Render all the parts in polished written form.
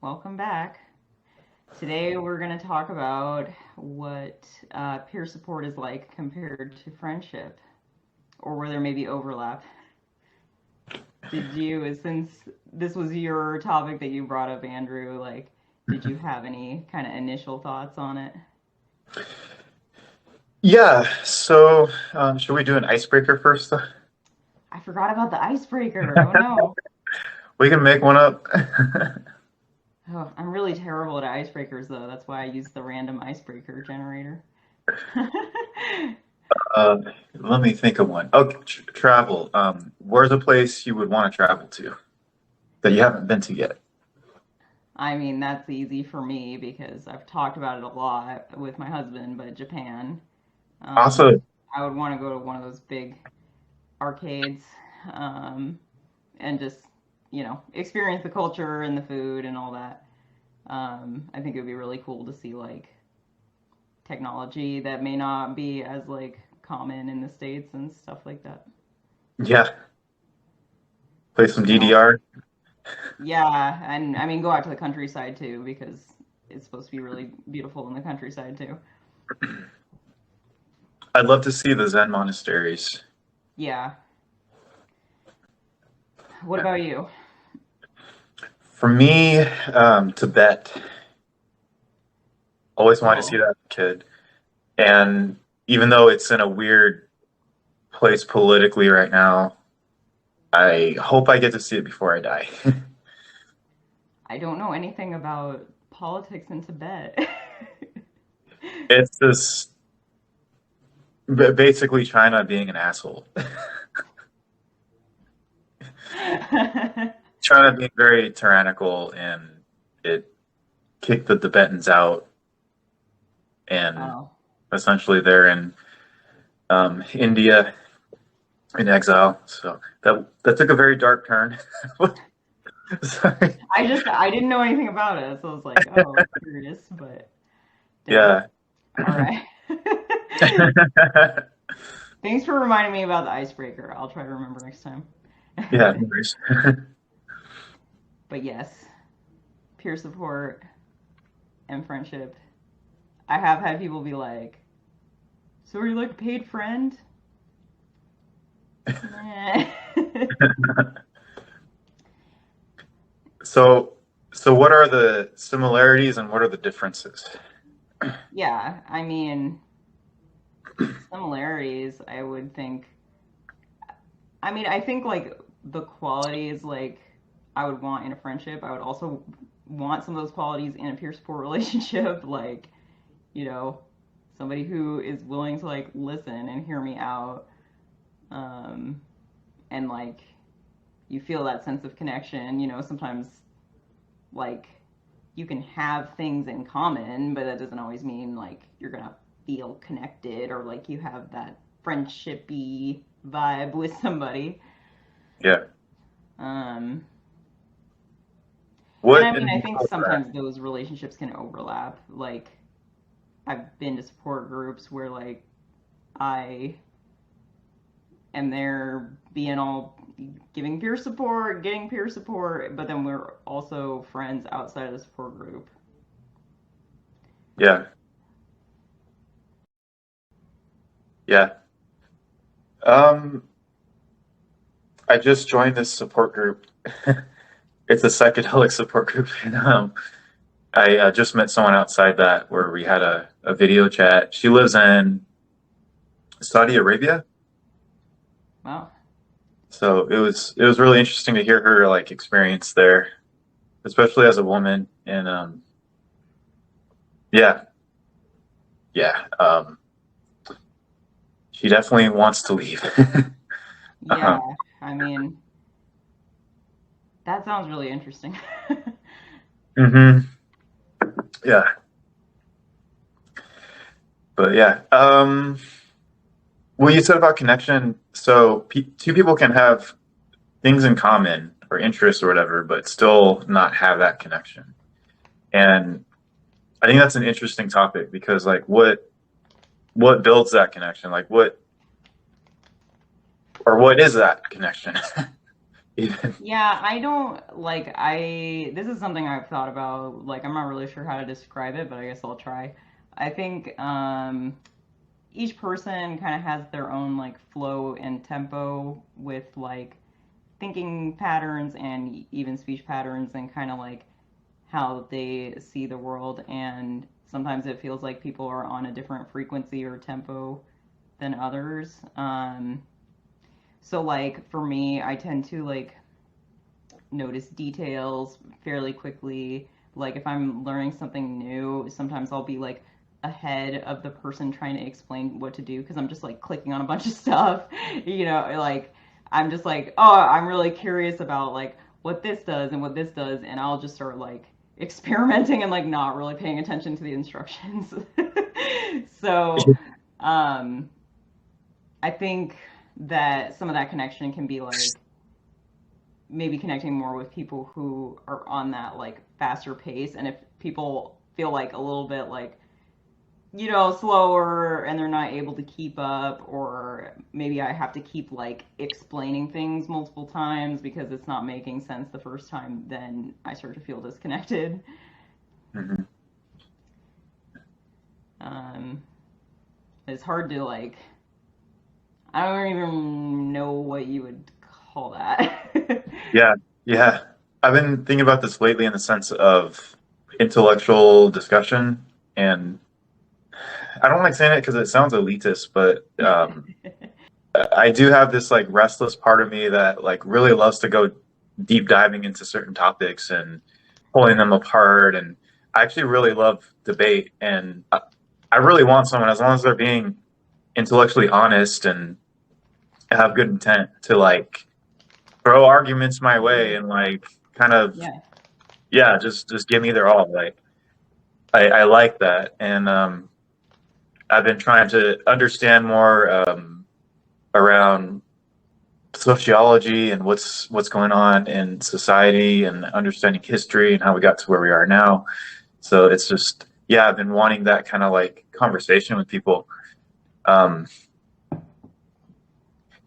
Welcome back. Today we're going to talk about what peer support is like compared to friendship, or where there may be overlap. Since this was your topic that you brought up, Andrew, did you have any kind of initial thoughts on it? Yeah, so should we do an icebreaker first, though? I forgot about the icebreaker. Oh no. We can make one up. Oh, I'm really terrible at icebreakers, though. That's why I use the random icebreaker generator. Uh, Let me think of one. Oh, travel. Where's a place you would want to travel to that you haven't been to yet? I mean, that's easy for me because I've talked about it a lot with my husband, but Japan. Um, Also, I would want to go to one of those big arcades, um, and just, experience the culture and the food and all that. I think it would be really cool to see technology that may not be as common in the States and stuff like that. yeah, play some And all, DDR. yeah, and I mean, go out to the countryside too because it's supposed to be really beautiful in the countryside too. I'd love to see the Zen monasteries. Yeah. What about you? For me, Tibet. Always wanted to see Oh, that as a kid. And even though it's in a weird place politically right now, I hope I get to see it before I die. I don't know anything about politics in Tibet. It's this basically China being an asshole. China being very tyrannical, and it kicked the Tibetans out, and Oh, essentially they're in India in exile. So that took a very dark turn. Sorry. I didn't know anything about it, so I was like, oh, curious, but dang. Yeah. All right. Thanks for reminding me about the icebreaker. I'll try to remember next time. Yeah. No worries. But yes, peer support and friendship. I have had people be like, "So are you like a paid friend?" Nah. So so what are the similarities and what are the differences? Yeah, I mean, similarities, I think the qualities I would want in a friendship, I would also want some of those qualities in a peer support relationship, you know, somebody who is willing to listen and hear me out, um, and you feel that sense of connection. Sometimes like you can have things in common, but that doesn't always mean you're gonna feel connected or you have that friendshipy vibe with somebody. Yeah. Um, and I What mean, in I the think middle of that? sometimes those relationships can overlap. I've been to support groups where I am there being all giving peer support, getting peer support, but then we're also friends outside of the support group. Yeah. Yeah. Um, I just joined this support group. It's a psychedelic support group, and I just met someone outside that where we had a video chat. She lives in Saudi Arabia, Wow. so it was really interesting to hear her like experience there, especially as a woman. And yeah, yeah, she definitely wants to leave. Yeah, I mean, that sounds really interesting. hmm Yeah, but yeah. What you said about connection. So two people can have things in common or interests or whatever, but still not have that connection. And I think that's an interesting topic because like what builds that connection? Like what is that connection? even. Yeah, I don't like this is something I've thought about. Like I'm not really sure how to describe it, but I guess I'll try. I think each person kind of has their own like flow and tempo with like thinking patterns and even speech patterns and kind of like how they see the world, and sometimes it feels like people are on a different frequency or tempo than others. So like for me, I tend to like notice details fairly quickly. Like if I'm learning something new, sometimes I'll be like ahead of the person trying to explain what to do because I'm just like clicking on a bunch of stuff. Like I'm just like, oh, I'm really curious about like what this does and what this does, and I'll just start like experimenting and like not really paying attention to the instructions. So, um, I think that some of that connection can be like maybe connecting more with people who are on that like faster pace, and if people feel like a little bit like slower and they're not able to keep up, or maybe I have to keep like explaining things multiple times because it's not making sense the first time, then I start to feel disconnected. Mhm. um it's hard to like, I don't even know what you would call that. Yeah, yeah. I've been thinking about this lately in the sense of intellectual discussion, and I don't like saying it because it sounds elitist, but I do have this like restless part of me that like really loves to go deep diving into certain topics and pulling them apart. And I actually really love debate, and I really want someone, as long as they're being intellectually honest and have good intent, to like throw arguments my way and like kind of, Yeah. yeah, just give me their all. Like I like that, and I've been trying to understand more around sociology and what's going on in society and understanding history and how we got to where we are now. So it's just, yeah, I've been wanting that kind of like conversation with people. Um,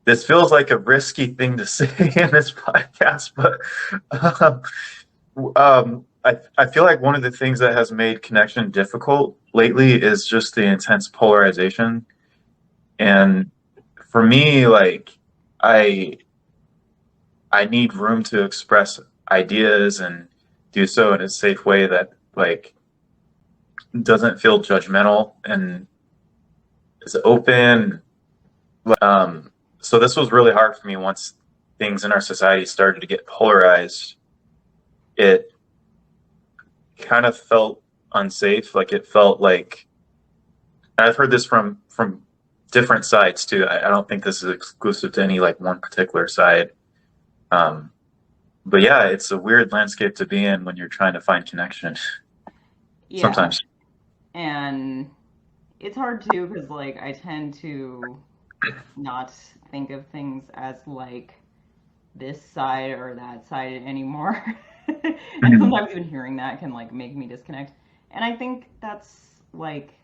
this feels like a risky thing to say in this podcast, but um, I feel like one of the things that has made connection difficult lately is just the intense polarization. And for me, like I I need room to express ideas and do so in a safe way that like doesn't feel judgmental and is open. Um, so this was really hard for me once things in our society started to get polarized. It kind of felt unsafe. Like it felt like, I've heard this from different sides too. I don't think this is exclusive to any like one particular side. Um, but yeah, it's a weird landscape to be in when you're trying to find connection Yeah. sometimes. And it's hard too because like I tend to not think of things as like this side or that side anymore. And Mhm. sometimes even hearing that can like make me disconnect. And I think that's like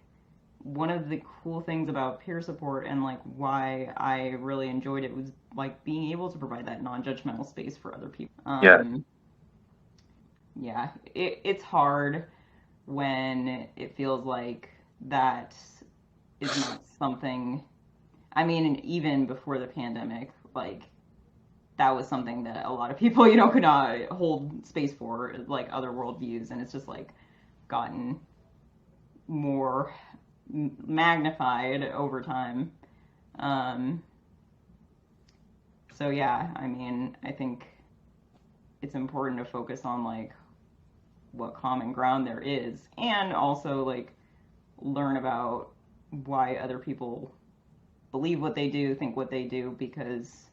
one of the cool things about peer support, and like why I really enjoyed it, was like being able to provide that non-judgmental space for other people. Yeah. Yeah, it's hard when it feels like that is not something. I mean, even before the pandemic, like that was something that a lot of people, could not hold space for, like other worldviews, and it's just like gotten more magnified over time. Um, so yeah, I mean, I think it's important to focus on like what common ground there is, and also like learn about why other people believe what they do, think what they do, because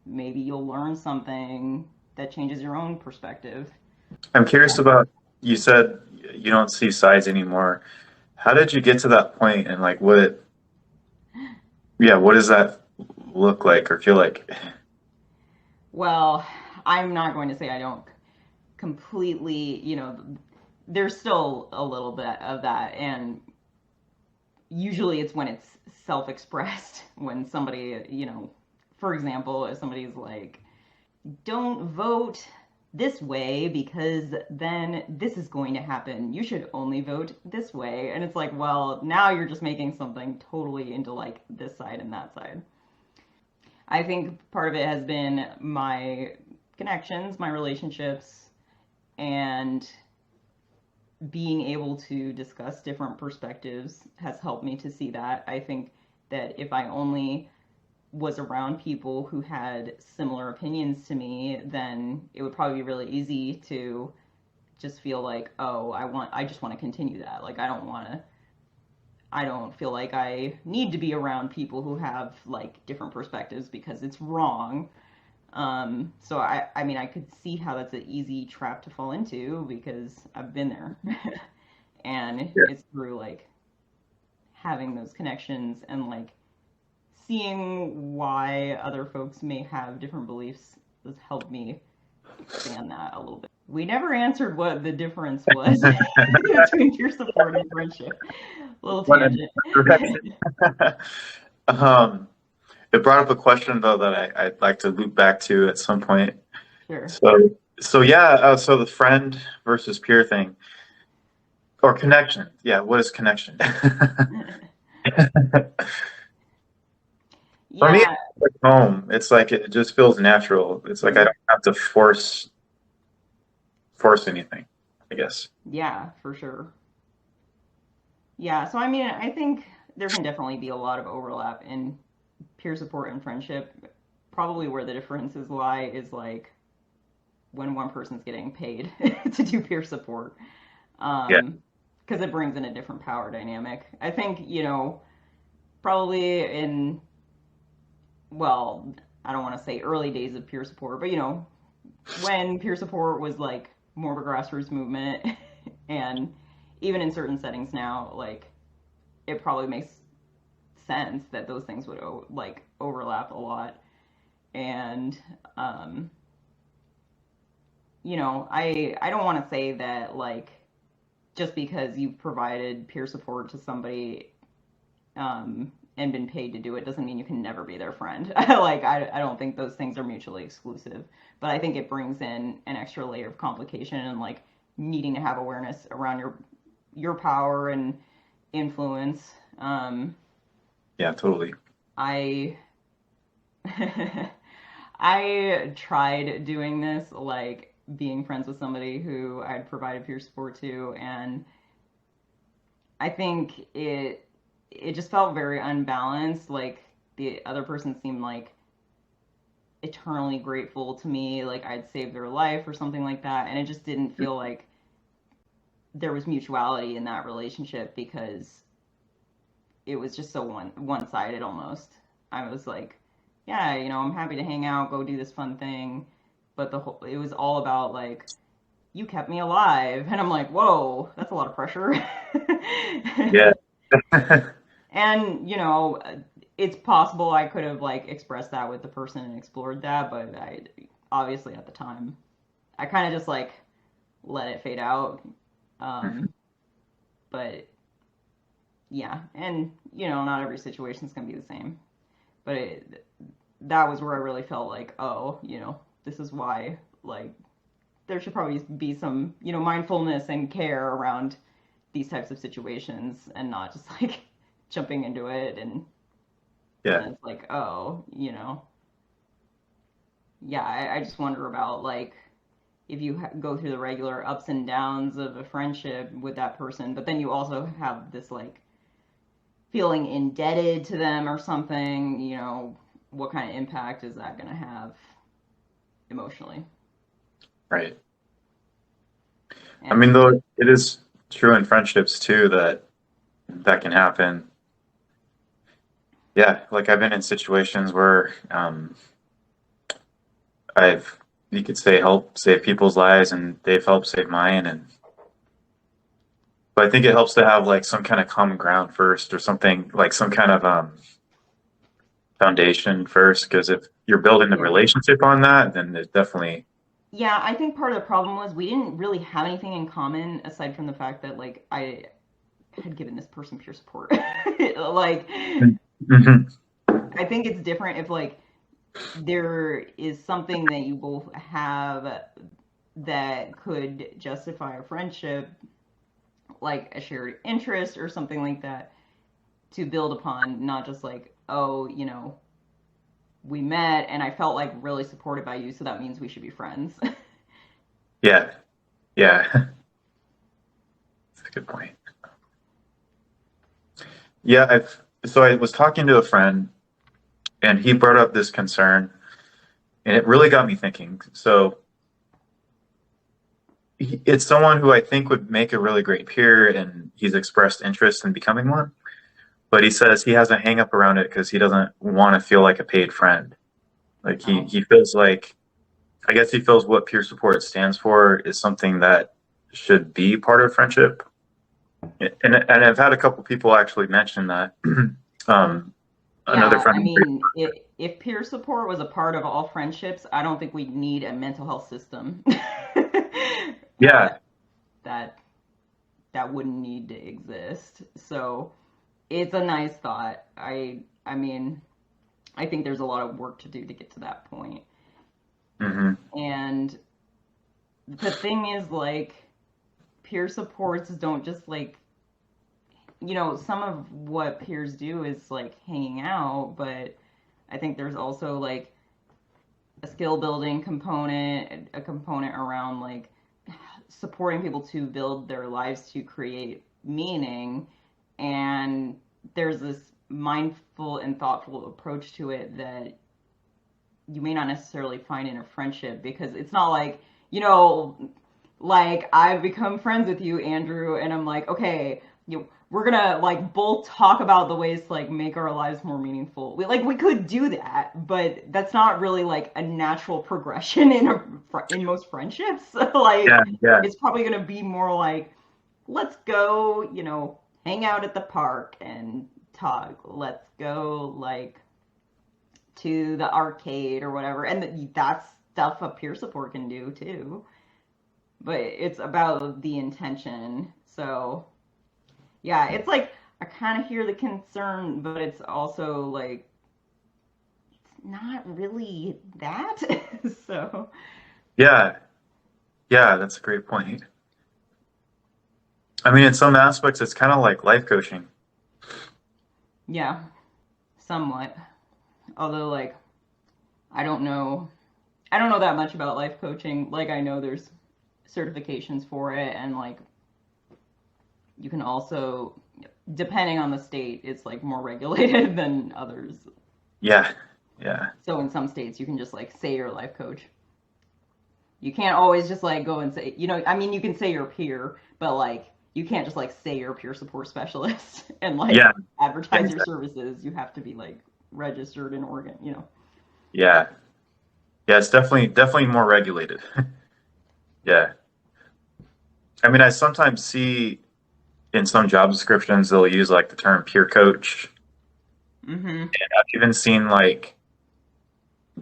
maybe you'll learn something that changes your own perspective. I'm curious about, you said you don't see sides anymore. How did you get to that point, and like yeah, what does that look like or feel like? Well, I'm not going to say I don't completely, there's still a little bit of that, and usually it's when it's self-expressed, when somebody, for example, if somebody's like, don't vote this way because then this is going to happen. You should only vote this way. And it's like, well, now you're just making something totally into like this side and that side. I think part of it has been my connections, my relationships, and being able to discuss different perspectives has helped me to see that. I think that if I only was around people who had similar opinions to me, then it would probably be really easy to just feel like, oh, I just want to continue that. Like I don't feel like I need to be around people who have like different perspectives because it's wrong. So I mean, I could see how that's an easy trap to fall into because I've been there. And Yeah. it's through like having those connections and like seeing why other folks may have different beliefs has helped me expand that a little bit. We never answered what the difference was between peer support and friendship. A little One in tangent. direction. um, it brought up a question though that I'd like to loop back to at some point. Sure. So yeah, so the friend versus peer thing or connection. Yeah, what is connection? For me, Yeah, it's like home. It's like it just feels natural. It's like I don't have to force anything, I guess. yeah, for sure. Yeah, so I mean, I think there can definitely be a lot of overlap in peer support and friendship. Probably where the differences lie is like when one person's getting paid to do peer support, Yeah. because it brings in a different power dynamic. I think, probably in, well, I don't want to say early days of peer support, but when peer support was like more of a grassroots movement, and even in certain settings now, like it probably makes sense that those things would like overlap a lot. And I don't want to say that like just because you've provided peer support to somebody and been paid to do it doesn't mean you can never be their friend. Like I don't think those things are mutually exclusive, but I think it brings in an extra layer of complication and like needing to have awareness around your power and influence. Yeah, totally. I I tried doing this, like being friends with somebody who I'd provided peer support to, and I think it just felt very unbalanced. Like the other person seemed like eternally grateful to me, like I'd saved their life or something like that, and it just didn't feel like there was mutuality in that relationship because it was just so one sided almost. I was like, yeah, I'm happy to hang out, go do this fun thing, but it was all about like you kept me alive, and I'm like, whoa, that's a lot of pressure. Yeah. And it's possible I could have like expressed that with the person and explored that, but I obviously at the time I kind of just like let it fade out. Um, but yeah, and not every situation is gonna be the same. But that was where I really felt like, oh, this is why like there should probably be some mindfulness and care around these types of situations and not just like jumping into it and Yeah. then it's like, oh, yeah, I just wonder about like if you go through the regular ups and downs of a friendship with that person, but then you also have this like feeling indebted to them or something, what kind of impact is that going to have emotionally? Right. I And mean, though, it is true in friendships too that can happen. Yeah, like I've been in situations where I've you could say helped save people's lives and they've helped save mine, and but I think it helps to have like some kind of common ground first or something like some kind of foundation first, because if you're building the yeah. relationship on that, then it definitely. Yeah, I think part of the problem was we didn't really have anything in common aside from the fact that like I had given this person peer support. Like Mhm. I think it's different if like there is something that you both have that could justify a friendship, like a shared interest or something like that, to build upon, not just like, oh, we met and I felt like really supported by you, so that means we should be friends. Yeah, yeah, that's a good point. Yeah, so I was talking to a friend, and he brought up this concern, and it really got me thinking. So it's someone who I think would make a really great peer, and he's expressed interest in becoming one. But he says he has a hang up around it because he doesn't want to feel like a paid friend. Like Oh, he feels like, I guess he feels what peer support stands for is something that should be part of friendship. And I've had a couple people actually mention that. um, Another yeah. I friend. mean, if peer support was a part of all friendships, I don't think we'd need a mental health system. uh, Yeah. that that wouldn't need to exist. So it's a nice thought. I mean, I think there's a lot of work to do to get to that point. Hmm. And the thing is, like, peer supports don't just like, some of what peers do is like hanging out, but I think there's also like a skill building component, a component around like supporting people to build their lives to create meaning. And there's this mindful and thoughtful approach to it that you may not necessarily find in a friendship, because it's not like, like I've become friends with you, Andrew, and I'm like, okay, we're gonna like both talk about the ways to like make our lives more meaningful. We could do that, but that's not really like a natural progression in most friendships. Yeah. Like Yeah. it's probably gonna be more like, let's go, hang out at the park and talk. Let's go like to the arcade or whatever, and that's stuff a peer support can do too. But it's about the intention. So yeah, it's like I kind of hear the concern, but it's also like it's not really that. So Yeah. Yeah. That's a great point. I mean, in some aspects, it's kind of like life coaching. yeah, somewhat. Although like I don't know, I don't know that much about life coaching. Like I know there's certifications for it, and like you can also, depending on the state, it's like more regulated than others. Yeah. Yeah. So in some states you can just like say you're a life coach. You can't always just like go and say, I mean, you can say you're a peer, but like you can't just like say you're a peer support specialist and like Yeah. Yeah. advertise your Exactly. services. You have to be like registered in Oregon. Yeah. Yeah. It's definitely more regulated. Yeah. I mean, I sometimes see in some job descriptions they'll use like the term peer coach. Mm-hmm. I've even seen like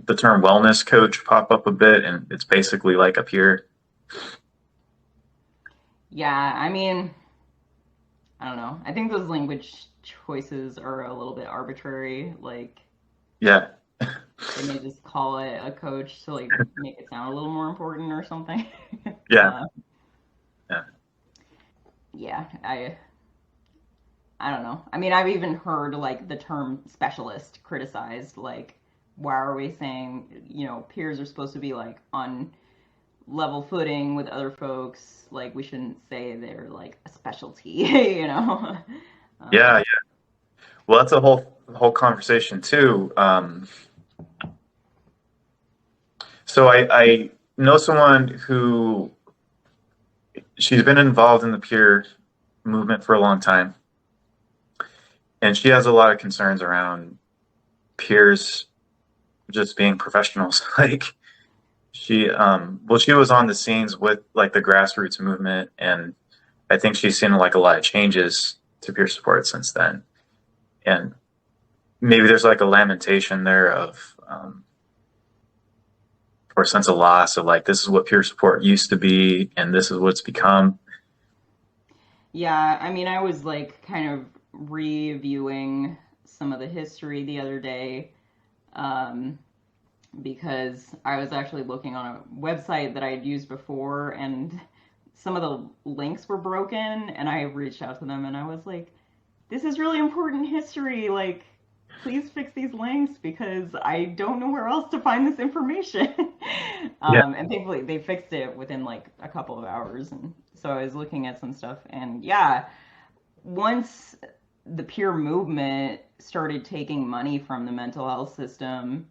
the term wellness coach pop up a bit, and it's basically like a peer. Yeah, I mean, I don't know. I think those language choices are a little bit arbitrary. Like Yeah. they may just call it a coach to like make it sound a little more important or something. Yeah. uh, Yeah. yeah, I don't know. I mean, I've even heard like the term specialist criticized. Like, why are we saying, peers are supposed to be like on level footing with other folks? Like, we shouldn't say they're like a specialty, you know? Yeah. Um, Yeah. Well, that's a whole conversation too. So I know someone who she's been involved in the peer movement for a long time, and she has a lot of concerns around peers just being professionals. Like she was on the scenes with like the grassroots movement, and I think she's seen like a lot of changes to peer support since then. And maybe there's like a lamentation there of or a sense of loss of like this is what peer support used to be, and this is what it's become. yeah, I mean, I was like kind of reviewing some of the history the other day. Um, because I was actually looking on a website that I had used before, and some of the links were broken, and I reached out to them and I was like, this is really important history. Like, please fix these links because I don't know where else to find this information. Yeah. And thankfully, they fixed it within like a couple of hours. And so I was looking at some stuff, and yeah, once the peer movement started taking money from the mental health system,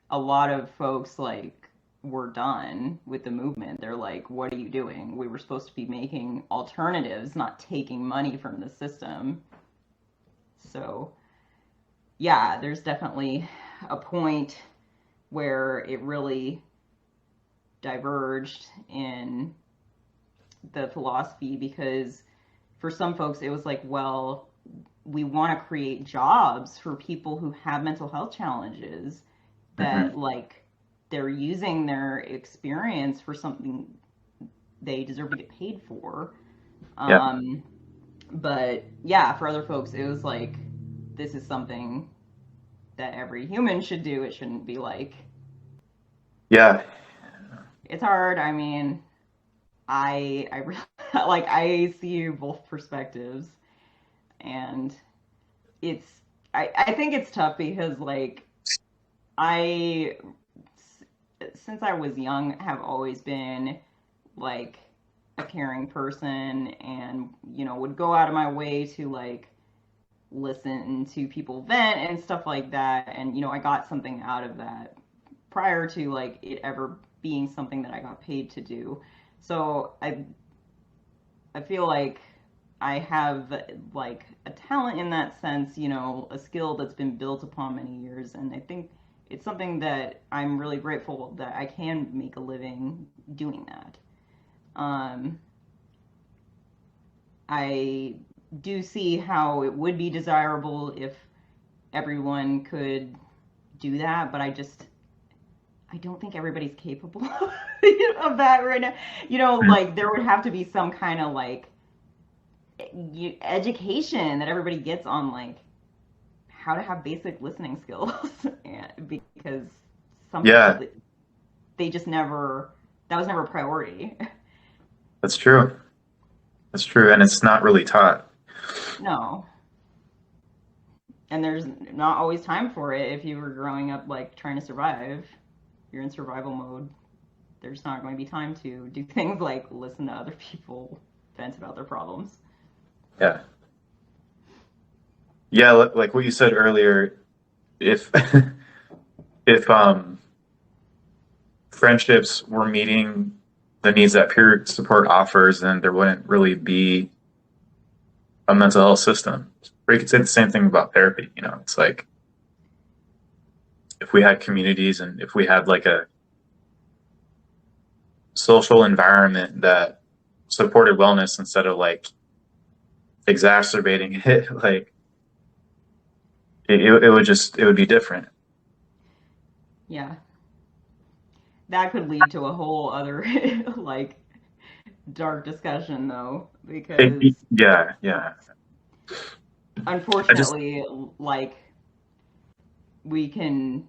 a lot of folks like were done with the movement. They're like, what are you doing? We were supposed to be making alternatives, not taking money from the system. So, yeah, there's definitely a point where it really diverged in the philosophy because for some folks it was like, well, we want to create jobs for people who have mental health challenges Hmm. that like they're using their experience for something they deserve to get paid for. Yeah. Um, but yeah, for other folks, it was like, this is something that every human should do. It shouldn't be like, Yeah. it's hard. I mean, I really, like, I see both perspectives, and it's, I think it's tough because like, I, since I was young, have always been like a caring person and, you know, would go out of my way to like listen to people vent and stuff like that. And, you know, I got something out of that prior to like it ever being something that I got paid to do. So I feel like I have like a talent in that sense, you know, a skill that's been built upon many years. And I think it's something that I'm really grateful that I can make a living doing that. Um, I do see how it would be desirable if everyone could do that, but I don't think everybody's capable of that right now. You know, like there would have to be some kind of like education that everybody gets on like how to have basic listening skills and because some people Yeah, they just never that was never a priority. that's true. That's true. And it's not really taught. No. And there's not always time for it if you were growing up like trying to survive. You're in survival mode. There's not going to be time to do things like listen to other people vent about their problems. Yeah. Yeah, like what you said earlier, if if friendships were meeting the needs that peer support offers, then there wouldn't really be a mental health system. Or you could say the same thing about therapy, you know. It's like if we had communities and if we had like a social environment that supported wellness instead of like exacerbating it, like it would just it would be different. Yeah, that could lead to a whole other like dark discussion though, because Yeah, yeah. I just unfortunately, like we can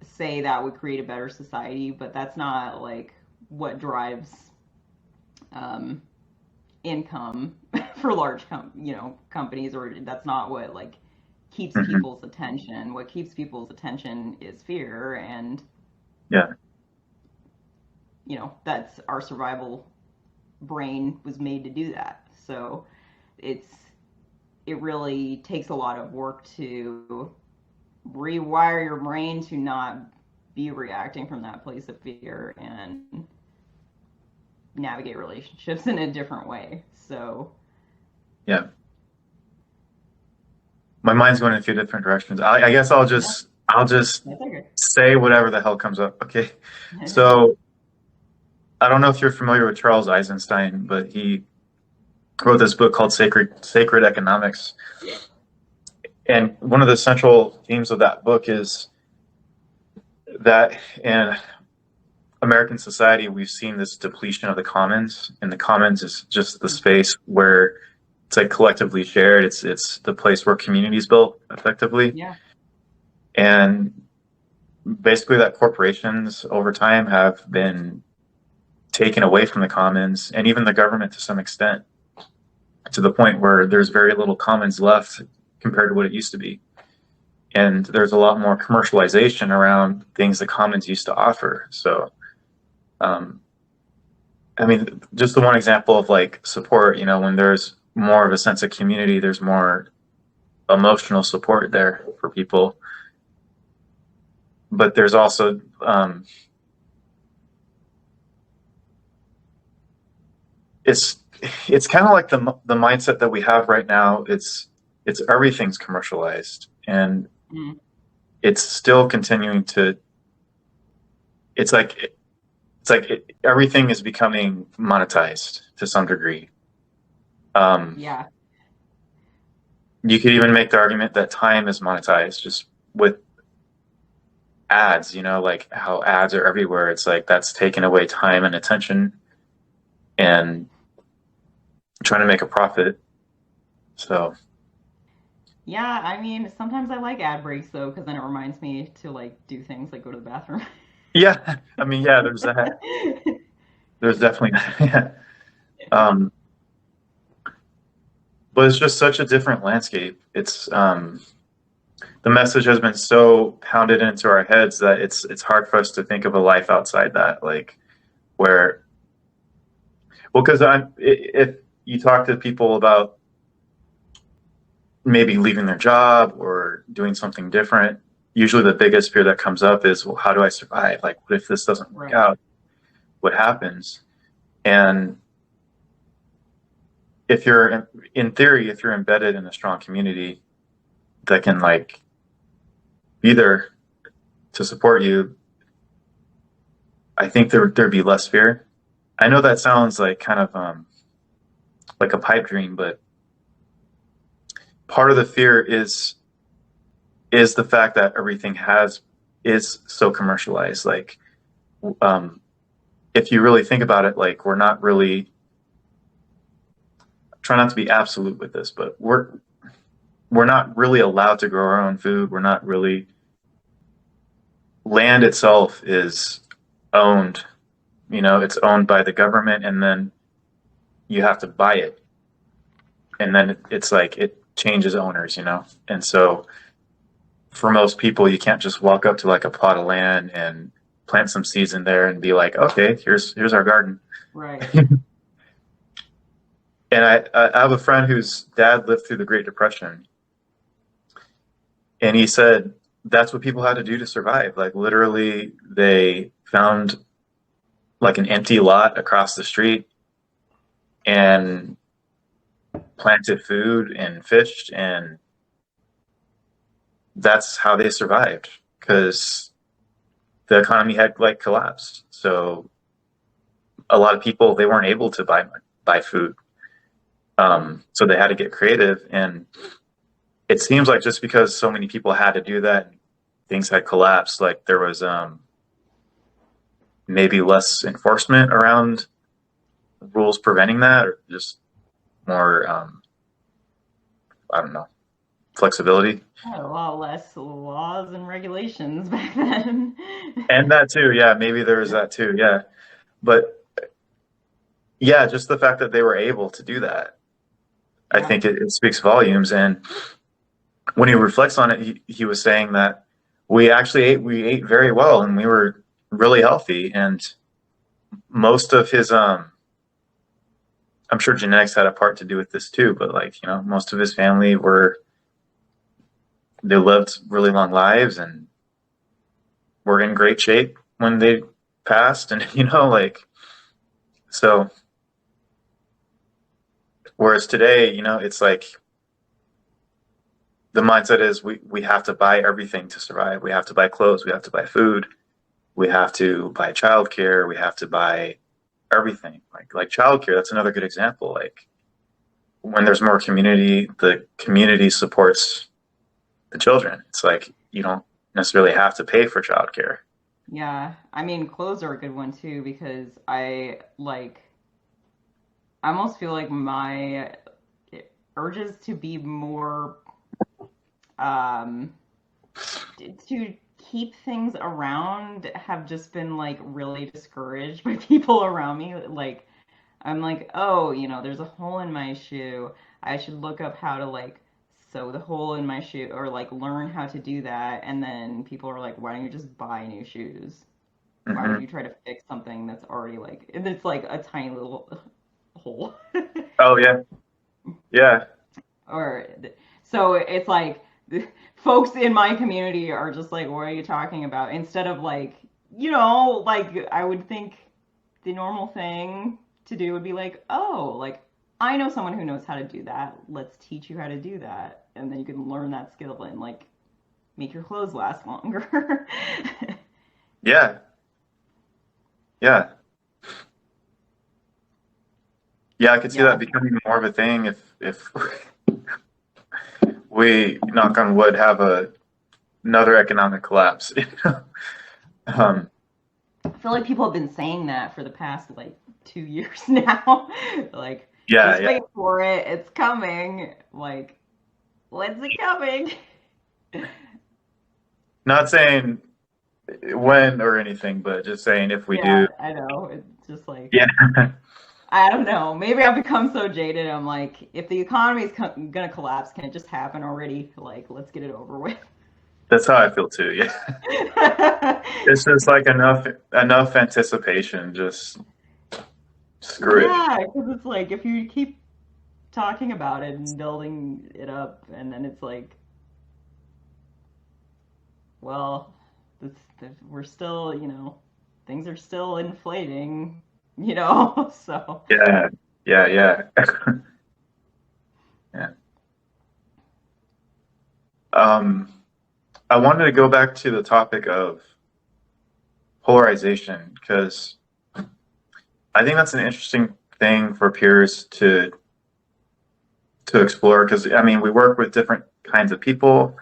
say that would create a better society, but that's not like what drives um, income for large you know companies, or that's not what like keeps mhm, people's attention. What keeps people's attention is fear, and yeah, you know that's our survival brain was made to do that. So it's it really takes a lot of work to rewire your brain to not be reacting from that place of fear and navigate relationships in a different way. So yeah. My mind's going in a few different directions. I guess yeah, I'll just that's okay. say whatever the hell comes up. Okay. So I don't know if you're familiar with Charles Eisenstein, but he wrote this book called Sacred Economics. And one of the central themes of that book is that in American society, we've seen this depletion of the commons, and the commons is just the space where it's like collectively shared. It's the place where communities built effectively. Yeah. And basically that corporations over time have been taken away from the commons and even the government to some extent, to the point where there's very little commons left compared to what it used to be. And there's a lot more commercialization around things the commons used to offer. So, um, I mean, just the one example of like support, when there's more of a sense of community, there's more emotional support there for people. But there's also, it's it's kind of like the mindset that we have right now. It's everything's commercialized, and Mm. it's still continuing to. It's like everything is becoming monetized to some degree. Um, Yeah. you could even make the argument that time is monetized just with ads. Like how ads are everywhere. It's like that's taken away time and attention, and trying to make a profit. So Yeah, I mean, sometimes I like ad breaks though, because then it reminds me to like do things like go to the bathroom. yeah, I mean, yeah, there's that. There's definitely yeah. Um, but it's just such a different landscape. It's the message has been so pounded into our heads that it's hard for us to think of a life outside that, like where, well, because if you talk to people about maybe leaving their job or doing something different, usually the biggest fear that comes up is, well, how do I survive? Like, what if this doesn't work Right. out? What happens? And if you're in theory, if you're embedded in a strong community that can like be there to support you, I think there'd be less fear. I know that sounds like kind of like a pipe dream, but part of the fear is the fact that everything has is so commercialized. Like, um, if you really think about it, like we're not really try not to be absolute with this, but we're not really allowed to grow our own food. We're not really land itself is owned. It's owned by the government, and then you have to buy it, and then it's like it changes owners. And so for most people, you can't just walk up to like a plot of land and plant some seeds in there and be like, okay, here's our garden. Right. And I have a friend whose dad lived through the Great Depression, and he said that's what people had to do to survive. Like literally, they found like an empty lot across the street and planted food and fished, and that's how they survived because the economy had like collapsed. So a lot of people they weren't able to buy food, so they had to get creative. And it seems like just because so many people had to do that, things had collapsed. Like there was maybe less enforcement around rules preventing that, or just more I don't know, flexibility. Had a lot less laws and regulations back then. And that too, yeah, maybe there was that too, yeah. But yeah, just the fact that they were able to do that, I Yeah. think it speaks volumes. And when he reflects on it, he was saying that we ate very well and we were really healthy. And most of his I'm sure genetics had a part to do with this too, but like, most of his family they lived really long lives and were in great shape when they passed. And like, so whereas today, it's like the mindset is we have to buy everything to survive. We have to buy clothes, we have to buy food, we have to buy childcare, we have to buy everything. Like childcare, that's another good example. Like when there's more community, the community supports the children. It's like you don't necessarily have to pay for childcare. Yeah. I mean, clothes are a good one too because I almost feel like my urges to be more um to keep things around have just been like really discouraged by people around me. Like I'm like, oh, there's a hole in my shoe. I should look up how to like sew the hole in my shoe or like learn how to do that. And then people are like, why don't you just buy new shoes? Why would Hmm. you try to fix something that's already like, it's like a tiny little hole? Oh yeah, yeah. Or so it's like folks in my community are just like, what are you talking about? Instead of like, like I would think the normal thing to do would be like, oh, like I know someone who knows how to do that. Let's teach you how to do that. And then you can learn that skill and like make your clothes last longer. Yeah, yeah, yeah. I could see Yeah. that becoming more of a thing if we, knock on wood, have another economic collapse. Um, I feel like people have been saying that for the past like 2 years now. Like, yeah, just yeah. wait for it. It's coming. Like, when's it coming? Not saying when or anything, but just saying if we do. Yeah, I know. It's just like, Yeah, I don't know. Maybe I've become so jaded. I'm like, if the economy is gonna collapse, can it just happen already? Like, let's get it over with. that's how I feel too. Yeah, it's just like enough anticipation. Just screw it. Yeah, because it's like if you keep talking about it and building it up, and then it's like, well, we're still, things are still inflating, so. Yeah, yeah, yeah, yeah. Um, I wanted to go back to the topic of polarization because I think that's an interesting thing for peers to explore. Because I mean, we work with different kinds of people,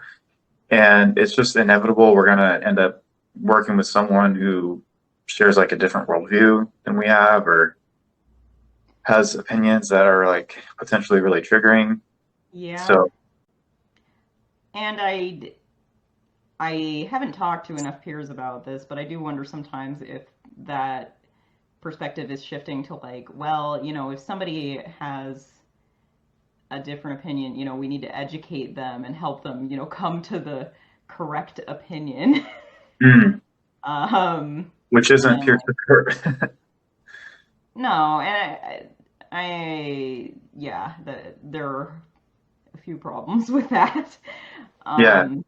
and it's just inevitable we're gonna end up working with someone who shares like a different worldview than we have, or has opinions that are like potentially really triggering. Yeah, So and I haven't talked to enough peers about this, but I do wonder sometimes if that perspective is shifting to like, well, if somebody has a different opinion, we need to educate them and help them, come to the correct opinion. mm, um, which isn't and peer like, support. no, and yeah, there are a few problems with that. Yeah. Um,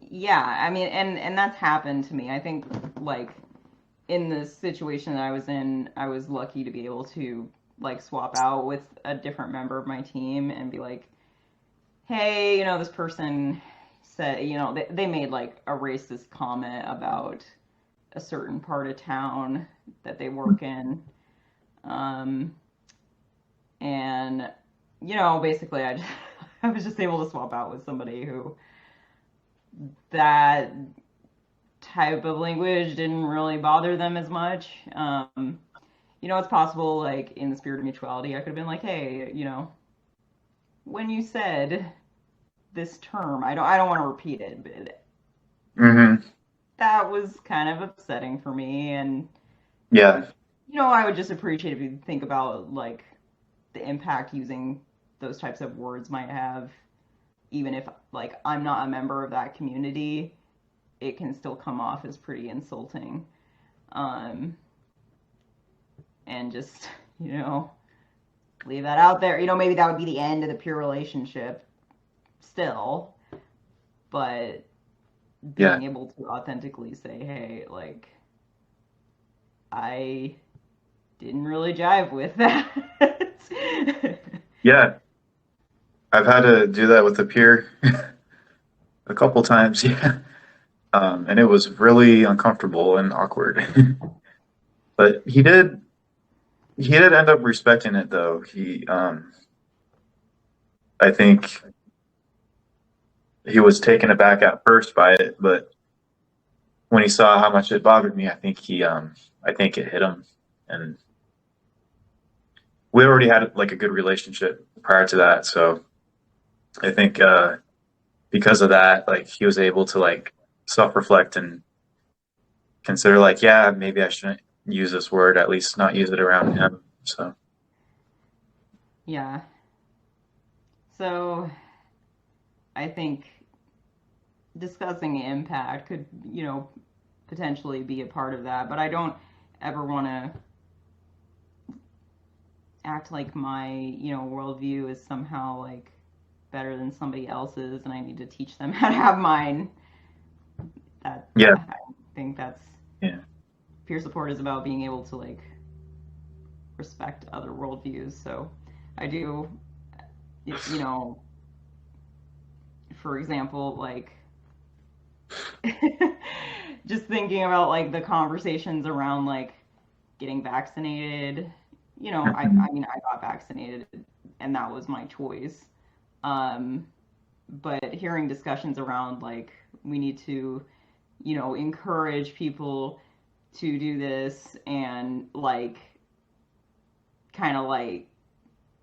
yeah, I mean, and that's happened to me. I think like in the situation that I was in, I was lucky to be able to like swap out with a different member of my team and be like, hey, this person said, they made like a racist comment about a certain part of town that they work in. Um, and, basically I was just able to swap out with somebody who that type of language didn't really bother them as much. It's possible, like in the spirit of mutuality, I could have been like, hey, when you said this term, I don't want to repeat it, but Hmm. that was kind of upsetting for me. And Yeah. I would just appreciate if you think about like the impact using those types of words might have, even if like I'm not a member of that community, it can still come off as pretty insulting. Um, and just, you know, leave that out there. Maybe that would be the end of the pure relationship still, but Yeah. being able to authentically say, hey, like, I didn't really jive with that. Yeah. I've had to do that with a peer a couple times. Yeah. And it was really uncomfortable and awkward. But he did end up respecting it though. I think he was taken aback at first by it, but when he saw how much it bothered me, I think it hit him. And we already had like a good relationship prior to that, so I think because of that, like he was able to like self-reflect and consider like, yeah, maybe I shouldn't use this word, at least not use it around him. So Yeah. So I think discussing impact could, potentially be a part of that, but I don't ever want to act like my, worldview is somehow like better than somebody else's and I need to teach them how to have mine. yeah, I think that's yeah. peer support is about being able to like respect other worldviews. So I do, you know, for example, like just thinking about like the conversations around like getting vaccinated. Mhm. I mean, I got vaccinated and that was my choice. Um, but hearing discussions around like we need to, encourage people to do this and like kind of like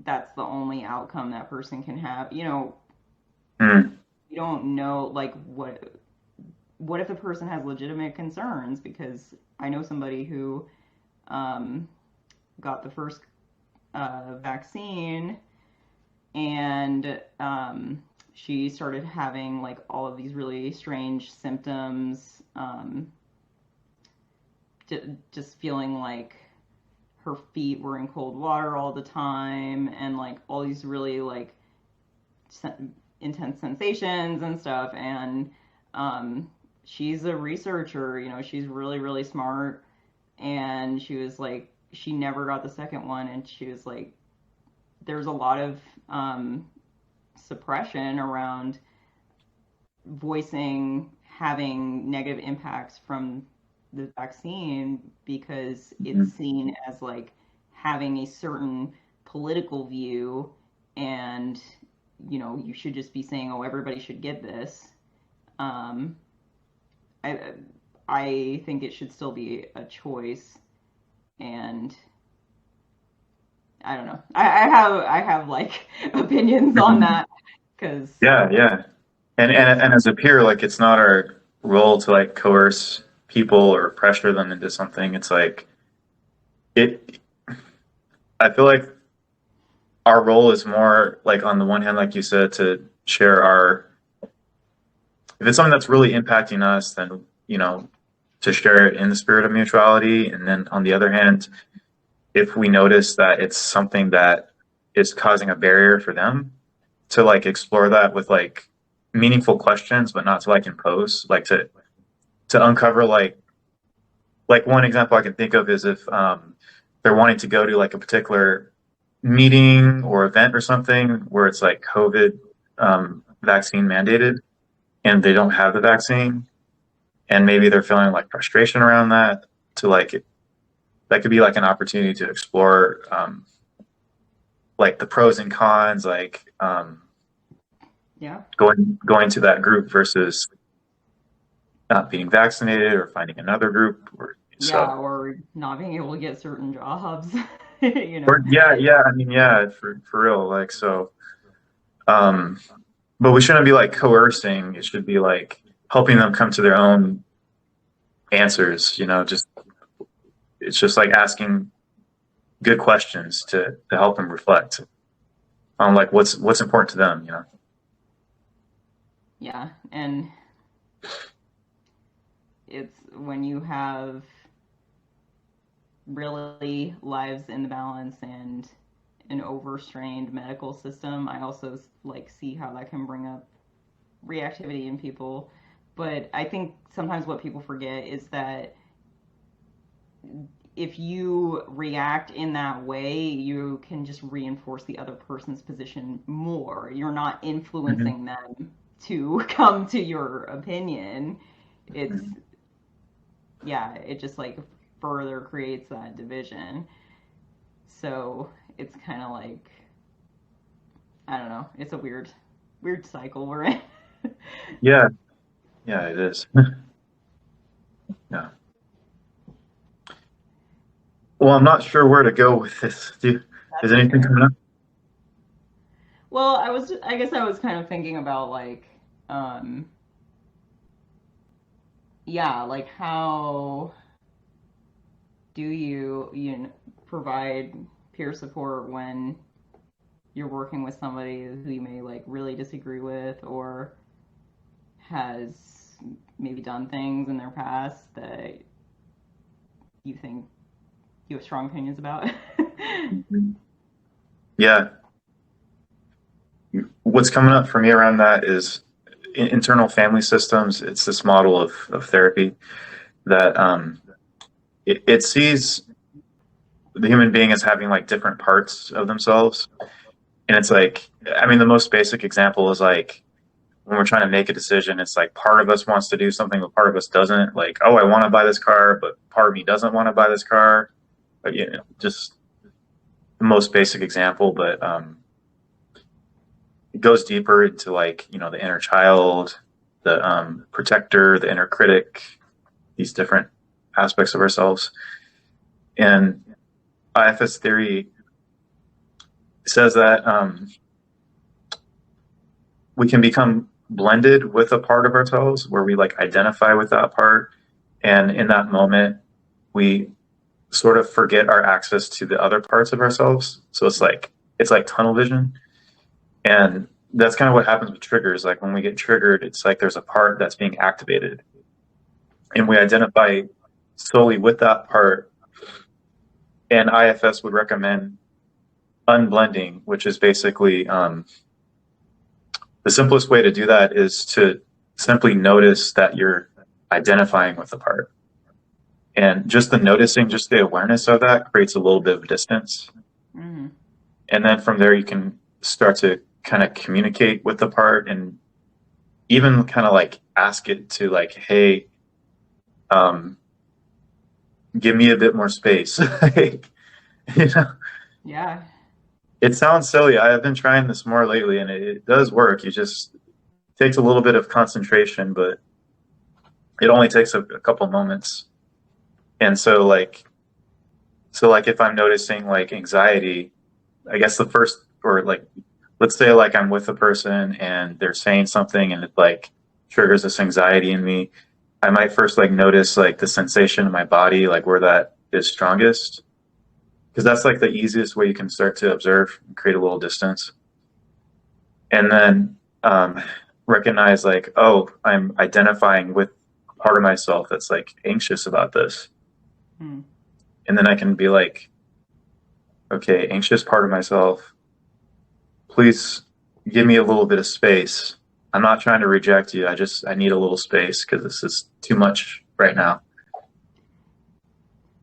that's the only outcome that person can have. Mm. You don't know like what if a person has legitimate concerns because I know somebody who um, got the first vaccine and she started having like all of these really strange symptoms, just feeling like her feet were in cold water all the time and like all these really like intense sensations and stuff. And she's a researcher, she's really, really smart. And she was like, she never got the second one. And she was like, there's a lot of suppression around voicing having negative impacts from the vaccine because it's Mhm. seen as like having a certain political view and you should just be saying, oh, everybody should get this. um, I, I think it should still be a choice. And I don't know, I have like opinions on Mhm. that because Yeah, yeah. And as a peer, like it's not our role to like coerce people or pressure them into something. It's like it I feel like our role is more like on the one hand, like you said, to share our if it's something that's really impacting us, then to share it in the spirit of mutuality. And then on the other hand, if we notice that it's something that is causing a barrier for them, to like explore that with like meaningful questions, but not to like impose, like to uncover like one example I can think of is if they're wanting to go to like a particular meeting or event or something where it's like COVID vaccine mandated and they don't have the vaccine and maybe they're feeling like frustration around that to like that could be like an opportunity to explore like the pros and cons like yeah. going to that group versus not being vaccinated or finding another group or Yeah, so or not being able to get certain jobs, you or know. yeah I mean yeah for real like so um but we shouldn't be like coercing, it should be like helping them come to their own answers, just it's just like asking good questions to help them reflect on like what's important to them. Yeah, and it's when you have really lives in the balance and an overstrained medical system, I also like see how that can bring up reactivity in people. But I think sometimes what people forget is that if you react in that way, you can just reinforce the other person's position more. You're not Hmm. influencing them to come to your opinion. It's, Hmm. yeah, it just like further creates that division. So it's kind of like, I don't know, it's a weird cycle we're in. Yeah, yeah, it is. Yeah. Well, I'm not sure where to go with this. Is That's anything okay. coming up? Well, I guess I was kind of thinking about like um, yeah, like how do provide peer support when you're working with somebody who you may like really disagree with or has maybe done things in their past that you think you have strong opinions about? Mhm. Yeah. What's coming up for me around that is internal family systems. It's this model of therapy that it sees the human being as having like different parts of themselves. And it's like, I mean, the most basic example is like when we're trying to make a decision, it's like part of us wants to do something, but part of us doesn't. Like, oh, I want to buy this car, but part of me doesn't want to buy this car. But just the most basic example, but it goes deeper into like, the inner child, the protector, the inner critic, these different aspects of ourselves. And IFS theory says that we can become blended with a part of ourselves where we like identify with that part. And in that moment, we sort of forget our access to the other parts of ourselves. So it's like tunnel vision. And that's kind of what happens with triggers. Like when we get triggered, it's like there's a part that's being activated. And we identify solely with that part. And IFS would recommend unblending, which is basically the simplest way to do that is to simply notice that you're identifying with the part. And just the noticing, just the awareness of that creates a little bit of distance. Mm-hmm. And then from there, you can start to kind of communicate with the part and even kind of like ask it to like, hey, um, give me a bit more space. Like, you know, Yeah. it sounds silly. I have been trying this more lately and it does work. You just it takes a little bit of concentration, but it only takes a couple moments. And so like if I'm noticing like anxiety, I guess the first or like let's say like I'm with a person and they're saying something and it like triggers this anxiety in me. I might first like notice like the sensation in my body, like where that is strongest. Because that's like the easiest way you can start to observe and create a little distance. And then recognize like, oh, I'm identifying with part of myself that's like anxious about this. Mm. And then I can be like, okay, anxious part of myself, please give me a little bit of space. I'm not trying to reject you. I need a little space because this is too much right now.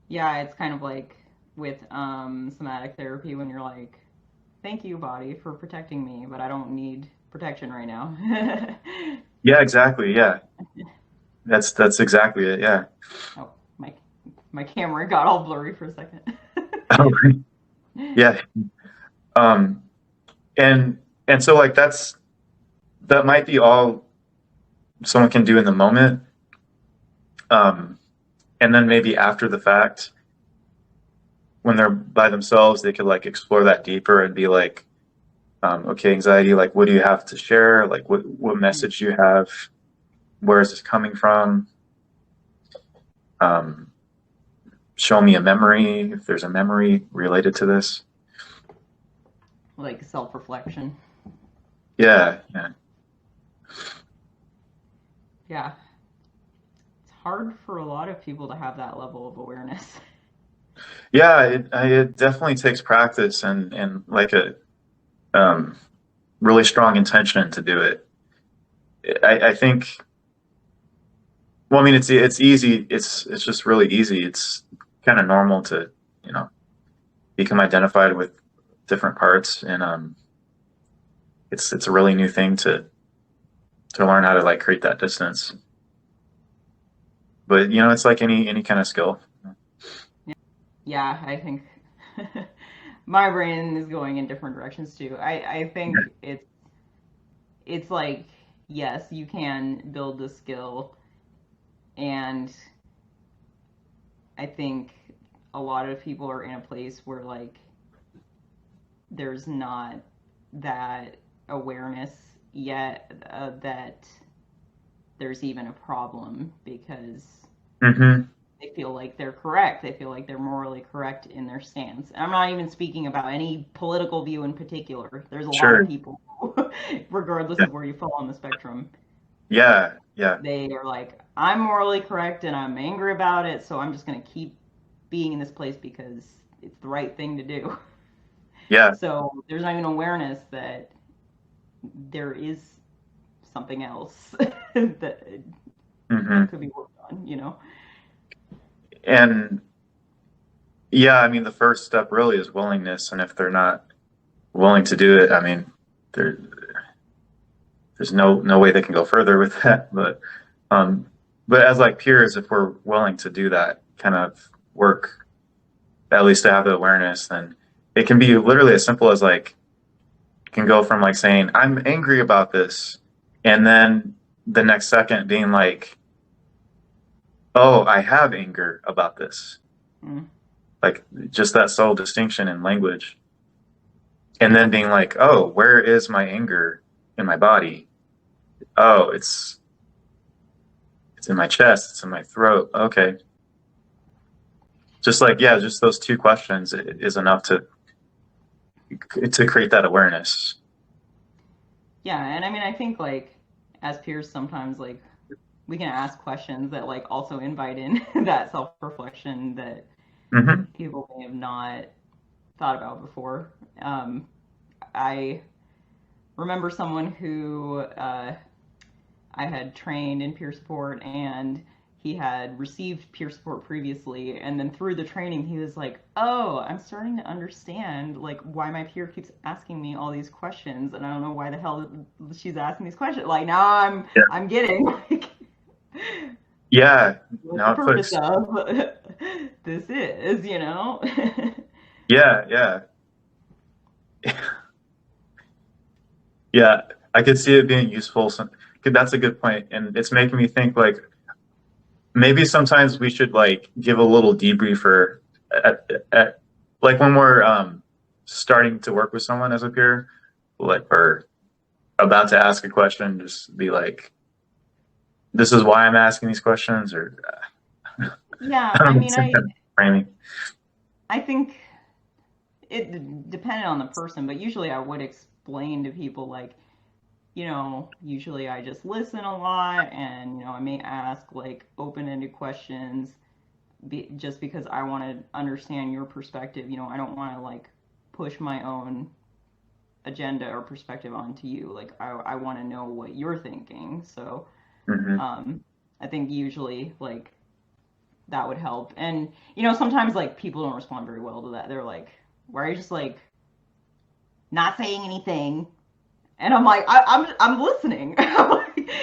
Yeah, it's kind of like with somatic therapy when you're like, thank you, body, for protecting me, but I don't need protection right now. Yeah, exactly. Yeah. That's exactly it. Yeah. Oh, my camera got all blurry for a second. Yeah. Um and and so like that might be all someone can do in the moment. Um and then maybe after the fact when they're by themselves they could like explore that deeper and be like okay, anxiety, like what do you have to share? Like what message do you have? Where is this coming from? Um, show me a memory if there's a memory related to this. Like self reflection. Yeah, yeah, Yeah. It's hard for a lot of people to have that level of awareness. yeah. It definitely takes practice and like a um, really strong intention to do it. I think. Well, I mean, it's easy. It's just really easy. It's kind of normal to you know become identified with different parts, and it's a really new thing to learn how to like create that distance. But it's like any kind of skill. Yeah, I think my brain is going in different directions too. I think it's like yes, you can build the skill, and I think a lot of people are in a place where like there's not that awareness yet that there's even a problem because Mm-hmm. they feel like they're correct. They feel like they're morally correct in their stance. And I'm not even speaking about any political view in particular. There's a lot of Sure. people, regardless Yeah. of where you fall on the spectrum, Yeah. Yeah. they are like, I'm morally correct and I'm angry about it, so I'm just going to keep being in this place because it's the right thing to do. Yeah. So there's not even awareness that there is something else that Mm-hmm. could be worked on, you know? And yeah, I mean, the first step really is willingness. And if they're not willing to do it, I mean, there, there's no way they can go further with that. Um, but as like peers, if we're willing to do that kind of work, at least to have the awareness, then it can be literally as simple as like, it can go from like saying, I'm angry about this. And then the next second being like, oh, I have anger about this. Mm. Like just that subtle distinction in language. And then being like, oh, where is my anger in my body? Oh, it's in my chest, it's in my throat. Okay. Just like, yeah, just those two questions is enough to create that awareness. Yeah, and I mean, I think like as peers, sometimes like we can ask questions that like also invite in that self-reflection that Hmm. people may have not thought about before. I remember someone who I had trained in peer support, and he had received peer support previously, and then through the training he was like, oh, I'm starting to understand like why my peer keeps asking me all these questions, and I don't know why the hell she's asking these questions. Like now Yeah. I'm getting like Yeah. what the Now it purpose clicks. of this is, you know. Yeah. Yeah. Yeah. I could see it being useful. That's a good point. And it's making me think like maybe sometimes we should like give a little debriefer at like when we're starting to work with someone as a peer, like or about to ask a question, just be like, "This is why I'm asking these questions," or Yeah, I I don't know, mean, some kind of framing. I think it depended on the person, but usually I would explain to people like, you know, usually I just listen a lot, and you know, I may ask like open-ended questions just because I want to understand your perspective. You know, I don't want to like push my own agenda or perspective onto you. Like I want to know what you're thinking. So Hmm. um, I think usually like that would help. And you know, sometimes like people don't respond very well to that. They're like, why are you just like not saying anything? And I'm like, I'm listening.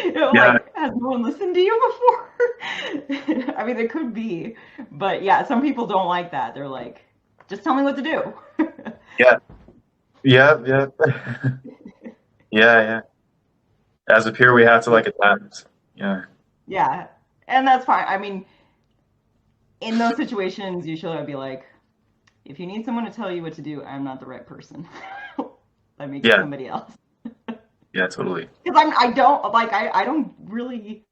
You know, Yeah. like, has no one listened to you before? I mean, it could be, but yeah, some people don't like that. They're like, just tell me what to do. Yeah. Yeah. Yeah. Yeah. Yeah. As a peer, we have to like adapt. Yeah. Yeah, and that's fine. I mean, in those situations, usually I'd be like, if you need someone to tell you what to do, I'm not the right person. Let me get Yeah. somebody else. Yeah. Totally. Because I don't like I don't really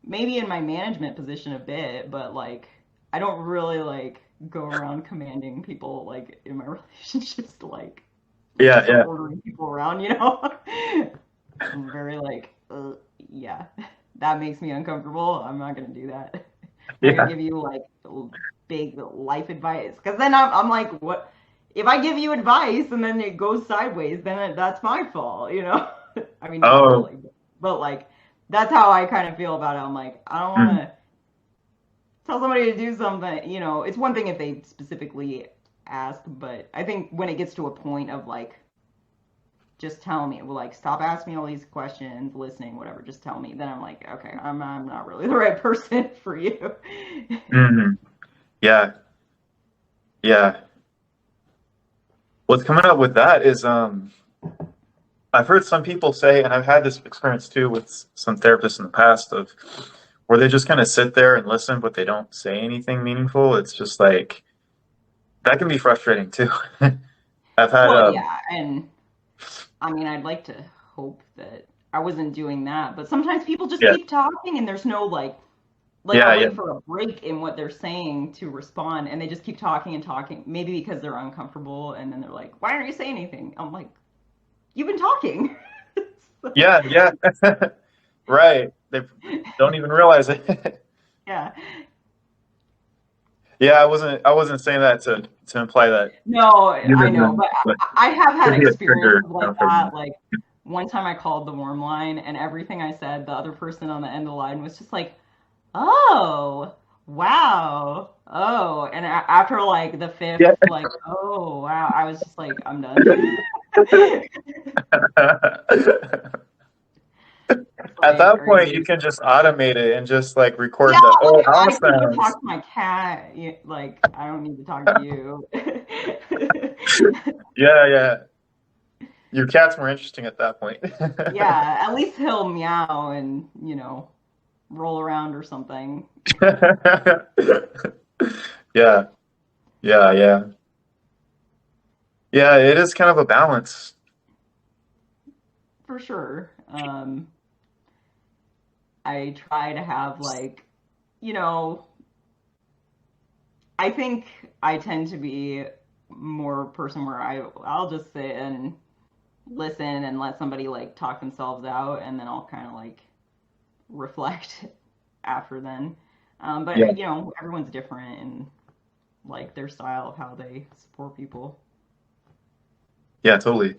maybe in my management position a bit, but like I don't really like go around commanding people like in my relationships to like Yeah. start Yeah. ordering people around, you know? I'm very like, yeah, that makes me uncomfortable. I'm not gonna do that. I'm not gonna Yeah. give you like big life advice because then I'm like, what? If I give you advice and then it goes sideways, then that's my fault, you know? I mean, not Oh. really, but like that's how I kind of feel about it. I'm like, I don't want Mm. to tell somebody to do something, you know. It's one thing if they specifically ask, but I think when it gets to a point of like just tell me. Well, like, stop asking me all these questions, listening, whatever. Just tell me. Then I'm like, okay, I'm not really the right person for you. Hmm. Yeah. Yeah. What's coming up with that is I've heard some people say, and I've had this experience too with some therapists in the past of where they just kind of sit there and listen, but they don't say anything meaningful. It's just like that can be frustrating too. I've had Well, yeah, and I mean, I'd like to hope that I wasn't doing that. But sometimes people just Yeah. keep talking and there's no like Yeah. I'll Yeah. wait for a break in what they're saying to respond, and they just keep talking and talking, maybe because they're uncomfortable, and then they're like, why aren't you saying anything? I'm like, you've been talking. So, Yeah. Yeah. Right. They don't even realize it. yeah. Yeah, I wasn't saying that to imply that No, you I did know, them, but but I have it had could be a trigger, experiences like for that. me. Like one time I called the warm line, and everything I said, the other person on the end of the line was just like, "Oh, wow, oh," and after like the fifth, Yeah. like, "Oh, wow," I was just like, "I'm done." It's At like, that are point, you you? can just automate it and just like Yeah, record the oh I can go sounds. talk to my cat. Like, I don't need to talk to you. Yeah, yeah. Your cat's more interesting at that point. Yeah, at least he'll meow and, roll around or something. Yeah, yeah, yeah. Yeah, it is kind of a balance. For sure. I try to have you know, I think I tend to be more a person where I'll just sit and listen and let somebody like talk themselves out, and then I'll kind of like reflect after then. Yeah, But everyone's different in like their style of how they support people. yeah, totally.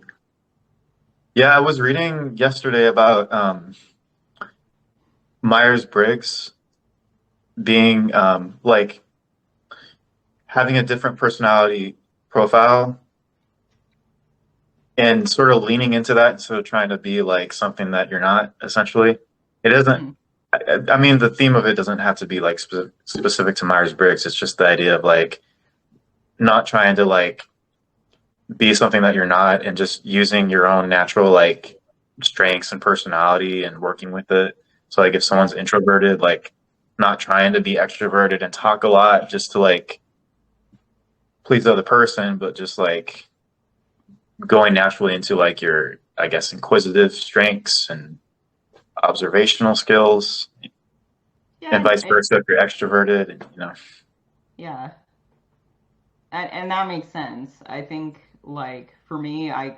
Yeah, I was reading yesterday about Myers-Briggs being like having a different personality profile and sort of leaning into that instead of trying to be like something that you're not, essentially. It doesn't, Hmm. I mean, the theme of it doesn't have to be like specific to Myers-Briggs. It's just the idea of like not trying to like be something that you're not and just using your own natural like strengths and personality and working with it. So like if someone's introverted, like not trying to be extroverted and talk a lot just to like please the other person, but just like going naturally into like your, I guess, inquisitive strengths and observational skills, and Yeah, vice versa if you're extroverted, and yeah, and that makes sense. I think like for me, I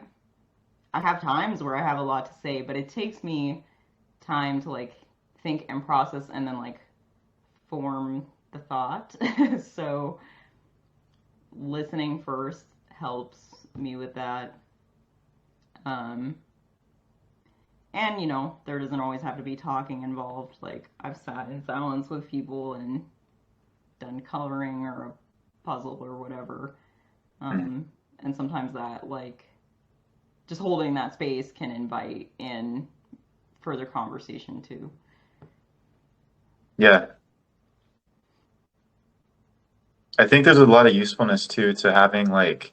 have times where I have a lot to say, but it takes me time to like think and process and then like form the thought. So listening first helps me with that. Um, and there doesn't always have to be talking involved. Like I've sat in silence with people and done coloring or a puzzle or whatever. Um, and sometimes that like just holding that space can invite in further conversation too. yeah, I think there's a lot of usefulness too to having like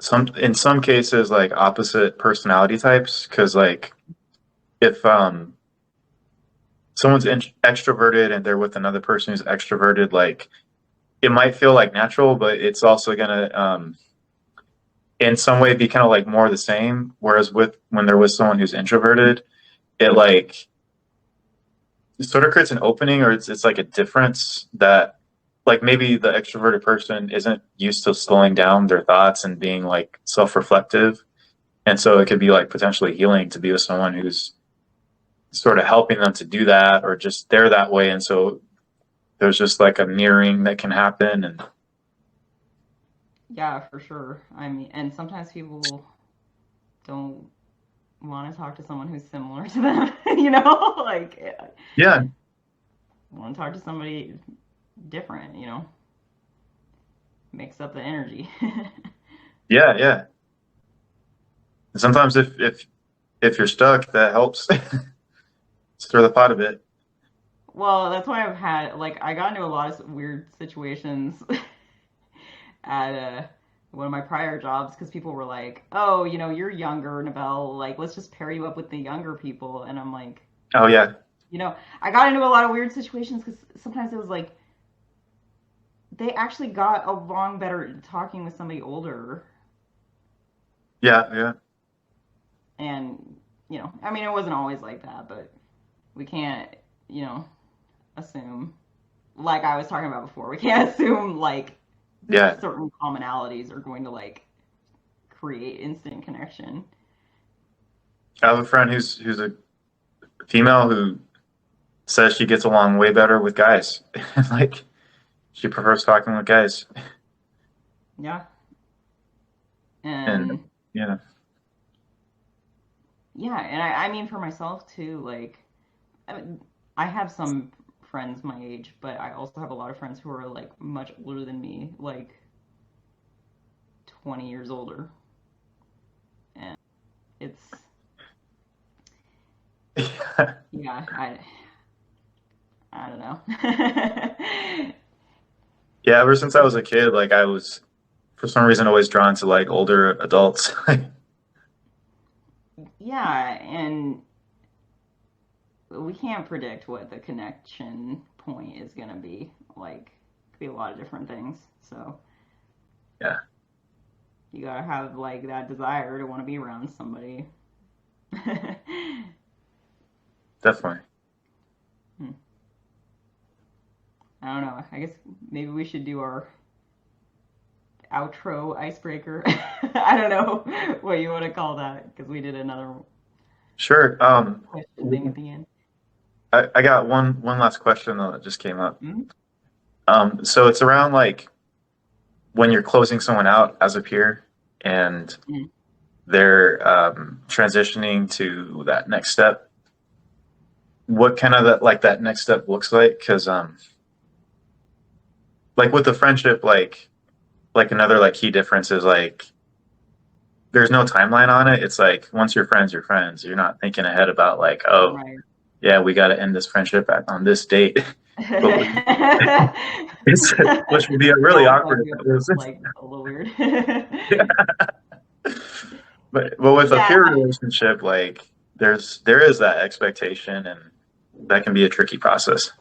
some in some cases like opposite personality types because like if someone's extroverted and they're with another person who's extroverted, like it might feel like natural, but it's also gonna in some way be kind of like more the same. Whereas with when they're with someone who's introverted, it like it sort of creates an opening, or it's like a difference that like maybe the extroverted person isn't used to slowing down their thoughts and being like self-reflective, and so it could be like potentially healing to be with someone who's sort of helping them to do that, or just they're that way, and so there's just like a mirroring that can happen. And Yeah, for sure. I mean, and sometimes people don't want to talk to someone who's similar to them, like yeah, want to talk to somebody different, mix up the energy. yeah, yeah. And sometimes if you're stuck, that helps stir the pot a bit. Well, that's why I've had like I got into a lot of weird situations at one of my prior jobs because people were like, "Oh, you're younger, Nybelle. Like, let's just pair you up with the younger people." And I'm like, Oh yeah, I got into a lot of weird situations because sometimes it was like they actually got along better talking with somebody older. yeah, yeah. And, I mean, it wasn't always like that, but we can't, you know, assume, like I was talking about before, we can't assume like Yeah. certain commonalities are going to like create instant connection. I have a friend who's a female who says she gets along way better with guys. Like she prefers talking with guys. Yeah. And And yeah. yeah, and I mean for myself too, like I, I have some friends my age, but I also have a lot of friends who are like much older than me, like 20 years older. And it's, yeah, I don't know. Yeah, ever since I was a kid, like I was for some reason always drawn to like older adults. Yeah, and we can't predict what the connection point is going to be. Like, it could be a lot of different things. So, Yeah, you gotta have like that desire to want to be around somebody. definitely. Hmm. I don't know. I guess maybe we should do our outro icebreaker. I don't know what you want to call that because we did another Sure. question thing at the end. I got one last question though that just came up. Mm-hmm. So it's around like when you're closing someone out as a peer and Mm-hmm. they're transitioning to that next step. What kind of that next step looks like? Because like with the friendship, like another like key difference is like there's no timeline on it. It's like once you're friends, you're friends. You're not thinking ahead about like, oh, Right. yeah, we got to end this friendship on this date. But it's, which would be really That awkward would if be that was. like a little weird. Yeah. But with a Yeah. peer relationship, like there is that expectation, and that can be a tricky process.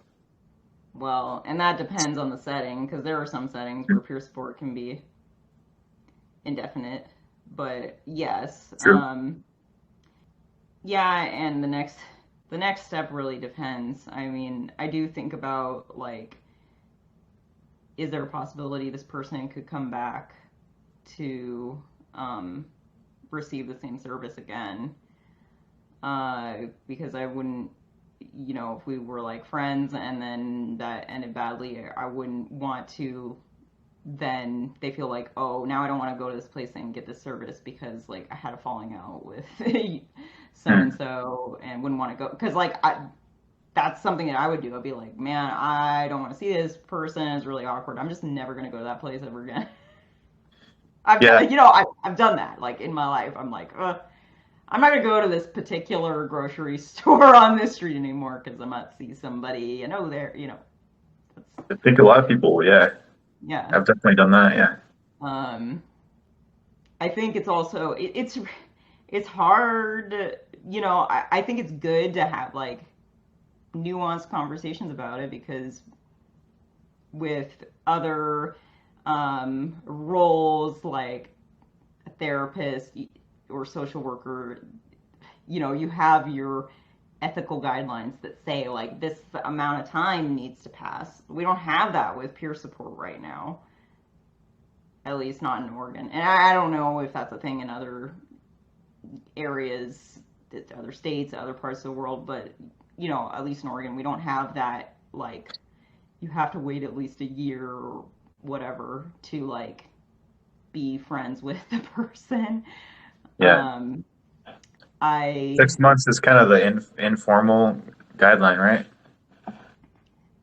Well, and that depends on the setting because there are some settings where peer support can be indefinite. But yes, True. yeah, and the next step really depends. I mean, I do think about like, is there a possibility this person could come back to um, receive the same service again? Because I wouldn't, if we were like friends and then that ended badly, I wouldn't want to then they feel like, oh, now I don't want to go to this place and get this service because like I had a falling out with so and Hmm. so and wouldn't want to go because that's something that I would do. I'd be like, man, I don't want to see this person. It's really awkward. I'm just never gonna go to that place ever again. Yeah, I've done that like in my life. I'm like, I'm not gonna go to this particular grocery store on this street anymore because I might see somebody and oh, there, that's, I think a lot of people, yeah, yeah. have definitely done that. Yeah, Um, I think it's also it's hard. I think it's good to have like nuanced conversations about it because with other roles like a therapist or social worker, you have your ethical guidelines that say like this amount of time needs to pass. We don't have that with peer support right now, at least not in Oregon. And I don't know if that's a thing in other areas, other states, other parts of the world, but at least in Oregon, we don't have that like you have to wait at least a year or whatever to like be friends with the person. yeah. Um, I 6 months is kind of the informal guideline, right?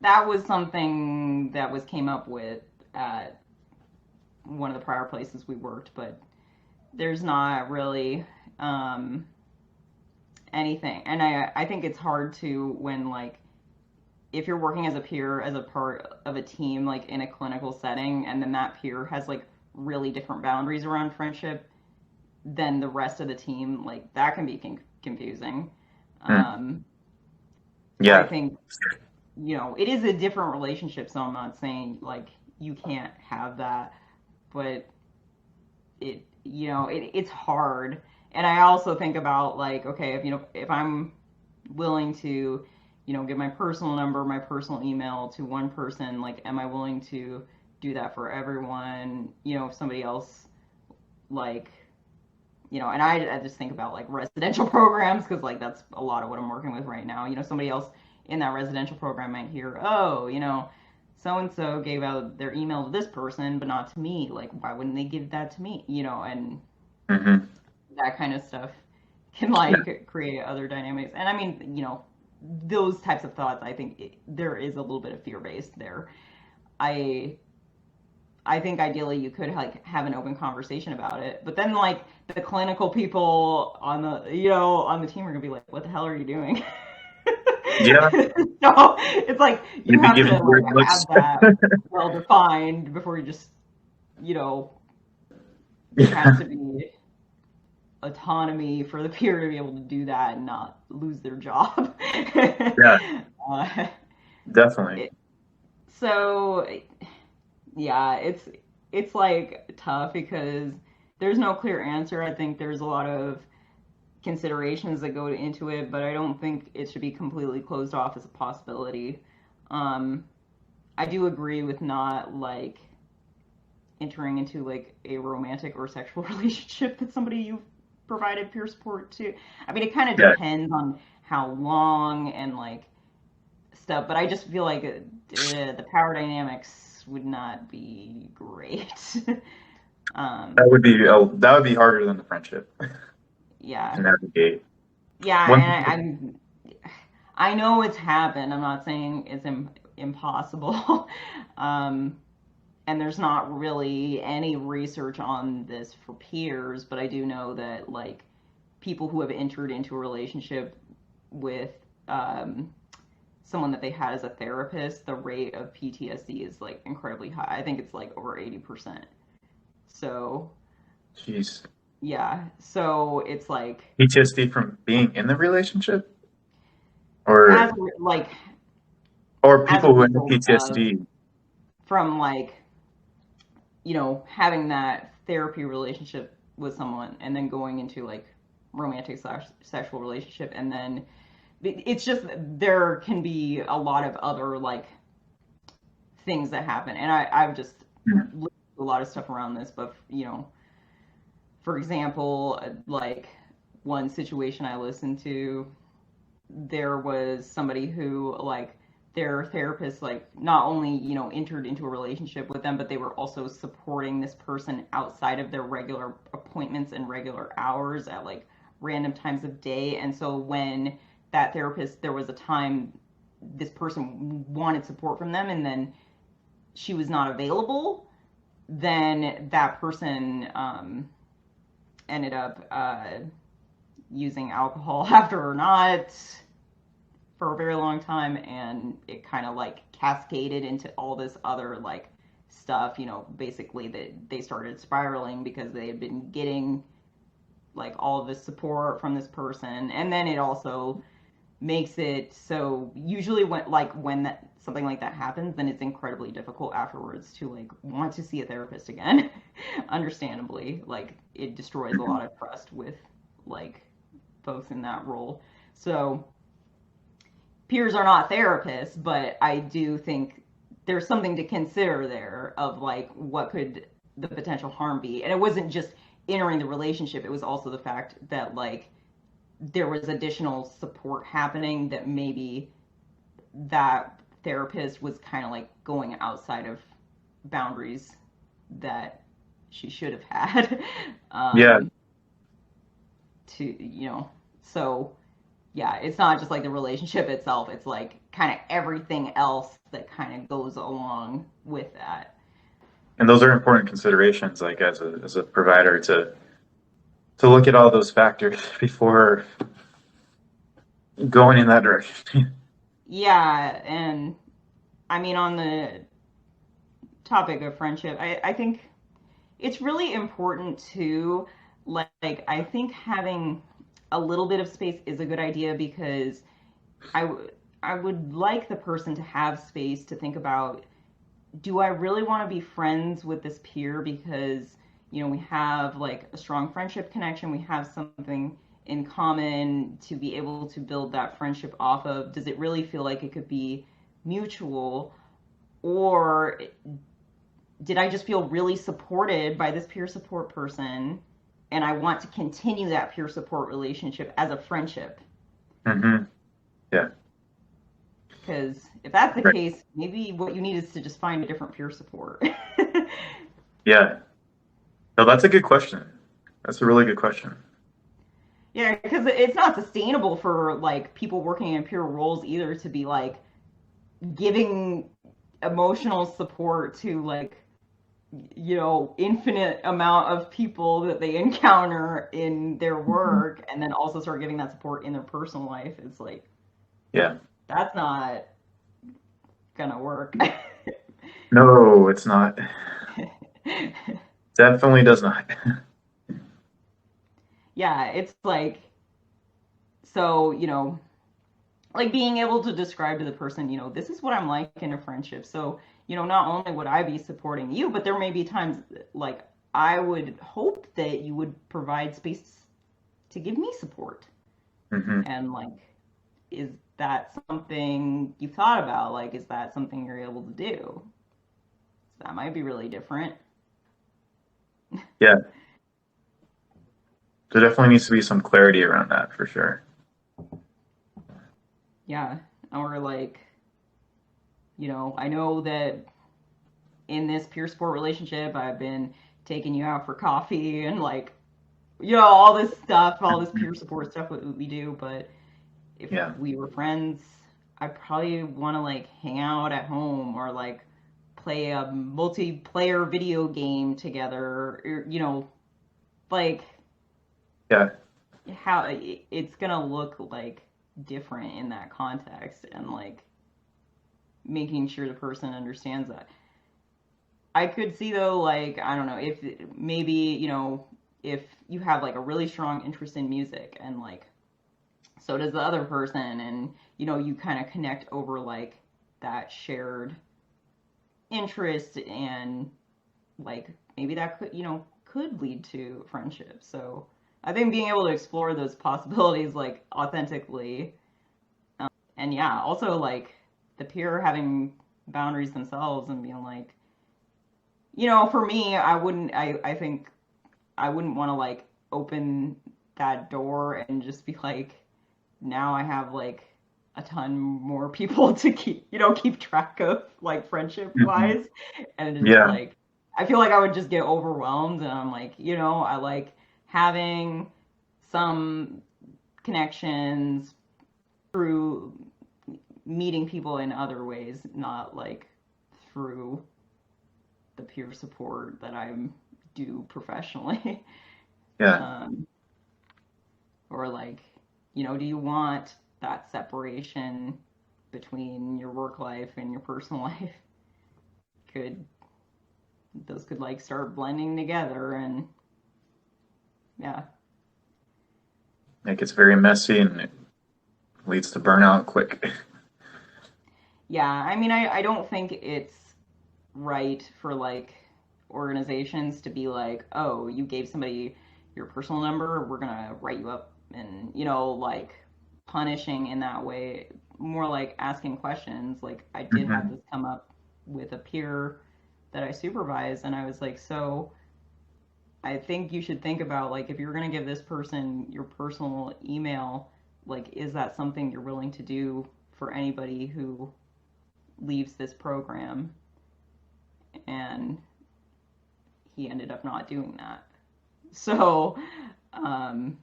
That was something that was came up with at one of the prior places we worked, but there's not really um, anything. And I think it's hard to when like if you're working as a peer as a part of a team like in a clinical setting and then that peer has like really different boundaries around friendship than the rest of the team, like that can be confusing. Hmm. Um, so I Yeah, think it is a different relationship. So I'm not saying like you can't have that, but it's hard. And I also think about like, okay, if I'm willing to, give my personal number, my personal email to one person, like, am I willing to do that for everyone? If somebody else, like, and I just think about like residential programs because like that's a lot of what I'm working with right now. Somebody else in that residential program might hear, oh, so and so gave out their email to this person, but not to me. Like, why wouldn't they give that to me? And Hmm. that kind of stuff can Yeah. like create other dynamics. And I mean, those types of thoughts, I think there is a little bit of fear based there. I I think ideally you could like have an open conversation about it, but then like the clinical people on the team are gonna be like, "What the hell are you doing?" Yeah. So it's like you You'd be have to giving like weird looks. have that well defined before you just you know there has Yeah. to be autonomy for the peer to be able to do that and not lose their job. Yeah, uh, definitely. it, so yeah, it's like tough because there's no clear answer. I think there's a lot of considerations that go into it, but I don't think it should be completely closed off as a possibility. Um, I do agree with not like entering into like a romantic or sexual relationship with somebody you've provided peer support to. I mean, it kind of Yeah. depends on how long and like stuff, but I just feel like the power dynamics would not be great. um, That would be harder than the friendship to yeah, navigate. yeah, One, and I know it's happened. I'm not saying it's impossible. um, and there's not really any research on this for peers, but I do know that like people who have entered into a relationship with um, someone that they had as a therapist, the rate of PTSD is like incredibly high. I think it's like over 80%. So, jeez, yeah. So it's like PTSD from being in the relationship, as or like as a people who have result of PTSD. from like, having that therapy relationship with someone and then going into like romantic slash sexual relationship and then it's just there can be a lot of other like things that happen and I've just looked at a lot of stuff around this but for example like one situation I listened to there was somebody who like their therapist like not only entered into a relationship with them but they were also supporting this person outside of their regular appointments and regular hours at like random times of day and so when that therapist there was a time this person wanted support from them and then she was not available then that person ended up using alcohol after or not for a very long time and it kind of like cascaded into all this other like stuff basically that they started spiraling because they had been getting like all of this support from this person and then it also makes it so usually when that something like that happens then it's incredibly difficult afterwards to like want to see a therapist again understandably like it destroys a lot of trust with like folks in that role so peers are not therapists, but I do think there's something to consider there of like what could the potential harm be. And it wasn't just entering the relationship, it was also the fact that like there was additional support happening that maybe that therapist was kind of like going outside of boundaries that she should have had Yeah, um to so yeah, it's not just like the relationship itself, it's like kind of everything else that kind of goes along with that. and those are important considerations, like as a provider, to look at all those factors before going in that direction. Yeah, and I mean, on the topic of friendship, I think it's really important to, like, I think having a little bit of space is a good idea because I would like the person to have space to think about do I really want to be friends with this peer because we have like a strong friendship connection, we have something in common to be able to build that friendship off of, does it really feel like it could be mutual? Or did I just feel really supported by this peer support person and I want to continue that peer support relationship as a friendship? Hmm. Yeah. Because if that's the Right. case, maybe what you need is to just find a different peer support. Yeah. No, that's a good question. That's a really good question. Yeah, because it's not sustainable for like people working in peer roles either to be like giving emotional support to like infinite amount of people that they encounter in their Mhm. work and then also start giving that support in their personal life. It's like Yeah. that's not gonna work. No, it's not. Definitely does not. Yeah, it's like so, like being able to describe to the person, this is what I'm like in a friendship. So, not only would I be supporting you, but there may be times like I would hope that you would provide space to give me support. Hmm. And like, is that something you've thought about? Like, is that something you're able to do? That might be really different. Yeah. There definitely needs to be some clarity around that for sure. Yeah. Or like, I know that in this peer support relationship, I've been taking you out for coffee and like all this stuff, all this Mhm. peer support stuff we do. But if Yeah. we were friends, I probably want to like hang out at home or like play a multiplayer video game together. Or, like Yeah. how it's gonna look like different in that context and like making sure the person understands that. I could see though, like, I don't know, if maybe, if you have like a really strong interest in music and like so does the other person and you kind of connect over like that shared interest and like maybe that could lead to friendship. So I think being able to explore those possibilities like authentically, and yeah, also like the peer having boundaries themselves and being like, for me, I think I wouldn't want to like open that door and just be like, now I have like a ton more people to keep track of like friendship Hmm. wise, and it's Yeah. like I feel like I would just get overwhelmed, and I'm like, I like having some connections through meeting people in other ways, not like through the peer support that I do professionally. Yeah. um, or like, do you want that separation between your work life and your personal life? Could those could like start blending together and yeah. It gets very messy and it leads to burnout quick. Yeah, I mean, I don't think it's right for like organizations to be like, oh, you gave somebody your personal number, we're gonna write you up, and like punishing in that way. More like asking questions. Like I did have Hmm. this come up with a peer that I supervise, and I was like, so I think you should think about like if you're gonna give this person your personal email, like is that something you're willing to do for anybody who leaves this program? And he ended up not doing that. So, um,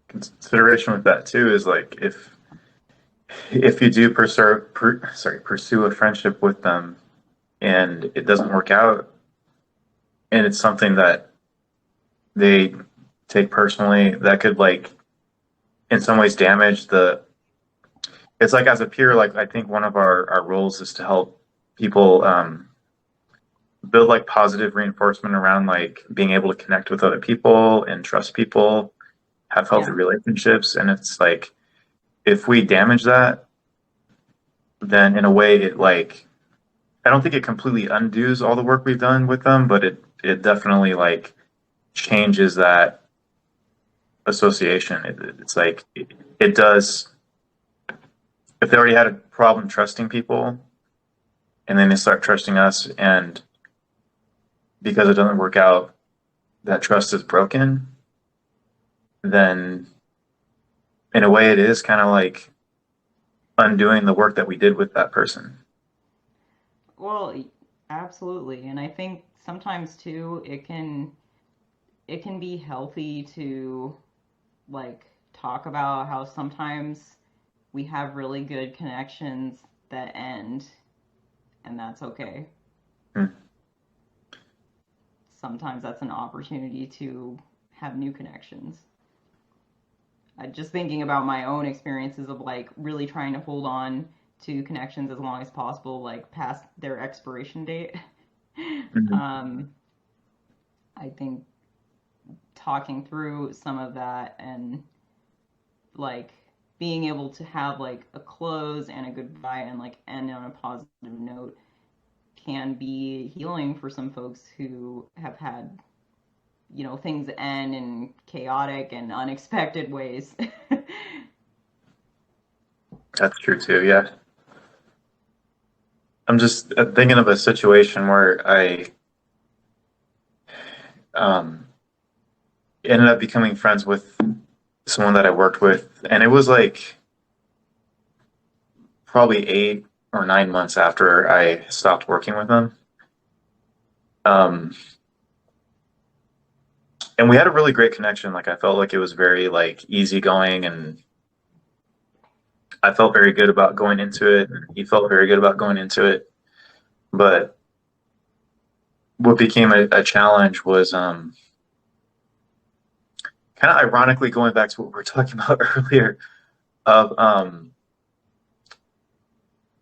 Consideration with that too is like if you do pursue a friendship with them and it doesn't work out and it's something that they take personally, that could like in some ways damage the it's like as a peer, like I think one of our roles is to help people build like positive reinforcement around like being able to connect with other people and trust people, have healthy yeah, relationships. And it's like if we damage that, then in a way it like I don't think it completely undoes all the work we've done with them, but it definitely like changes that association. It's like it does. If they already had a problem trusting people, and then they start trusting us, and because it doesn't work out, that trust is broken, then in a way it is kind of like undoing the work that we did with that person. Well, absolutely. And I think sometimes too it can be healthy to like talk about how sometimes we have really good connections that end and that's okay. Hmm. Sometimes that's an opportunity to have new connections. Just thinking about my own experiences of like really trying to hold on to connections as long as possible, like past their expiration date. Mhm. um, I think talking through some of that and like being able to have like a close and a goodbye and like end on a positive note can be healing for some folks who have had, you know, things end in chaotic and unexpected ways. That's true too. Yeah, I'm just thinking of a situation where I um, ended up becoming friends with someone that I worked with, and it was like probably 8 or 9 months after I stopped working with them. Um, and we had a really great connection. Like I felt like it was very like easygoing, and I felt very good about going into it, and he felt very good about going into it. But what became a challenge was kind of ironically going back to what we were talking about earlier. Of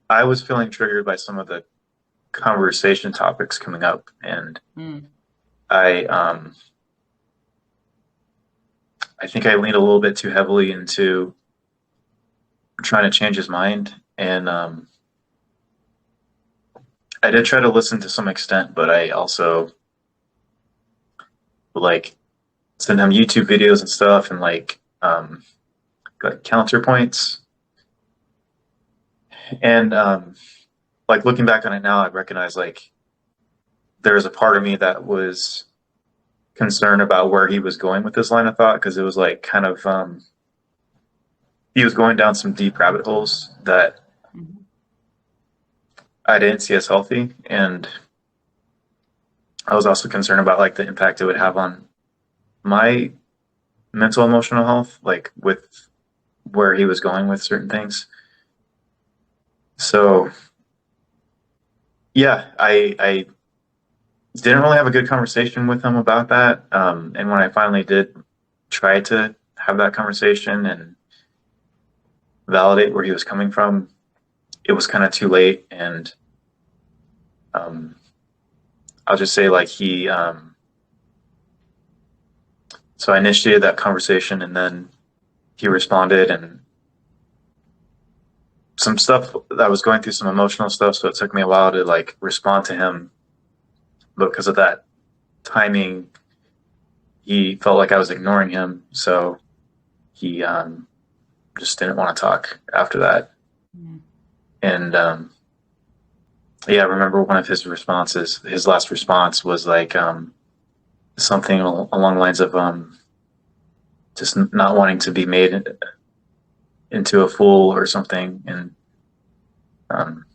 I was feeling triggered by some of the conversation topics coming up, and Mm. I I think I leaned a little bit too heavily into trying to change his mind, and I did try to listen to some extent, but I also like send him YouTube videos and stuff, and like counterpoints, and like looking back on it now, I recognize like there was a part of me that was concerned about where he was going with this line of thought because it was like kind of he was going down some deep rabbit holes that Mhm. I didn't see as healthy, and I was also concerned about like the impact it would have on my mental emotional health, like with where he was going with certain things. So yeah, I didn't really have a good conversation with him about that. And when I finally did try to have that conversation and validate where he was coming from, it was kind of too late. And um, I'll just say like so I initiated that conversation, and then he responded, and some stuff that I was going through some emotional stuff, so it took me a while to like respond to him. But because of that timing, he felt like I was ignoring him, so he just didn't want to talk after that. Mm. And yeah, I remember one of his responses. His last response was like something along the lines of just not wanting to be made into a fool or something. And um,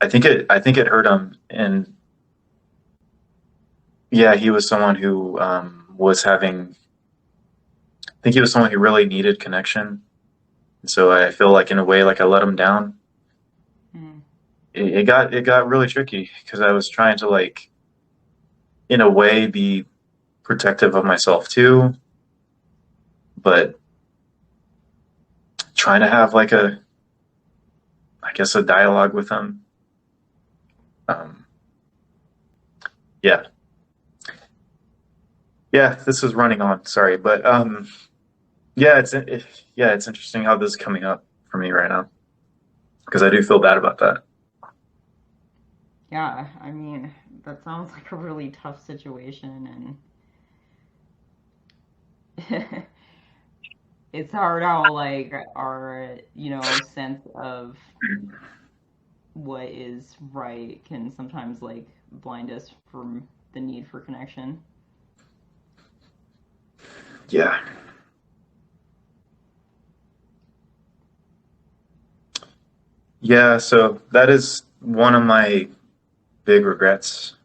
I think it hurt him. And yeah, he was someone who was having. I think he was someone who really needed connection. And so I feel like in a way, like I let him down. Mm. It got really tricky because I was trying to like in a way be protective of myself too, but trying to have like a I guess a dialogue with him. Um, yeah, yeah. This is running on. Sorry, but yeah, yeah, it's interesting how this is coming up for me right now because I do feel bad about that. Yeah, I mean, that sounds like a really tough situation, and it's hard how like our sense of what is right can sometimes like blind us from the need for connection. Yeah. Yeah, so that is one of my big regrets.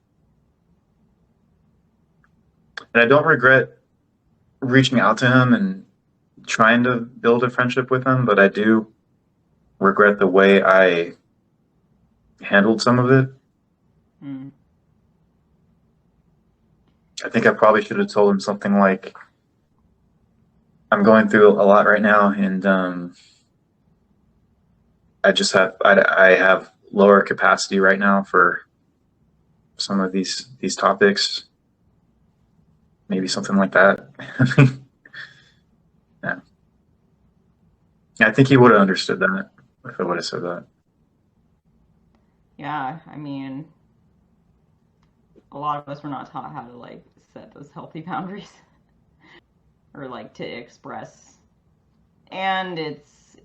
And I don't regret reaching out to him and trying to build a friendship with him, but I do regret the way I handled some of it. Mm. I think I probably should have told him something like, I'm going through a lot right now, and I have lower capacity right now for some of these topics. Maybe something like that. Yeah. I think he would have understood that if I would have said that. Yeah, I mean, a lot of us were not taught how to like set those healthy boundaries or like to express. And it's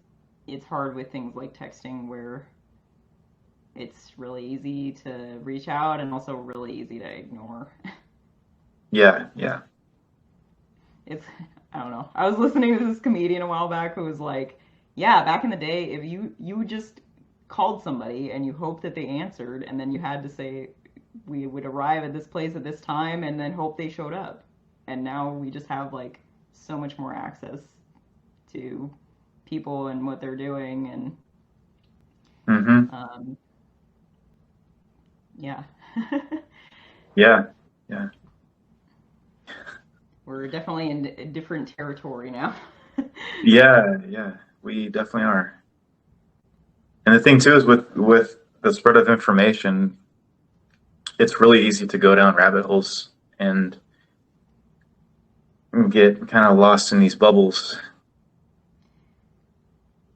hard with things like texting where it's really easy to reach out and also really easy to ignore. Yeah, yeah. It's I don't know. I was listening to this comedian a while back who was like, yeah, back in the day, if you just called somebody and you hoped that they answered, and then you had to say we would arrive at this place at this time, and then hope they showed up. And now we just have like so much more access to people and what they're doing, and Mm-hmm. um, yeah, Yeah, yeah. we're definitely in a different territory now. Yeah, yeah. We definitely are. And the thing too is with the spread of information, it's really easy to go down rabbit holes and get kind of lost in these bubbles.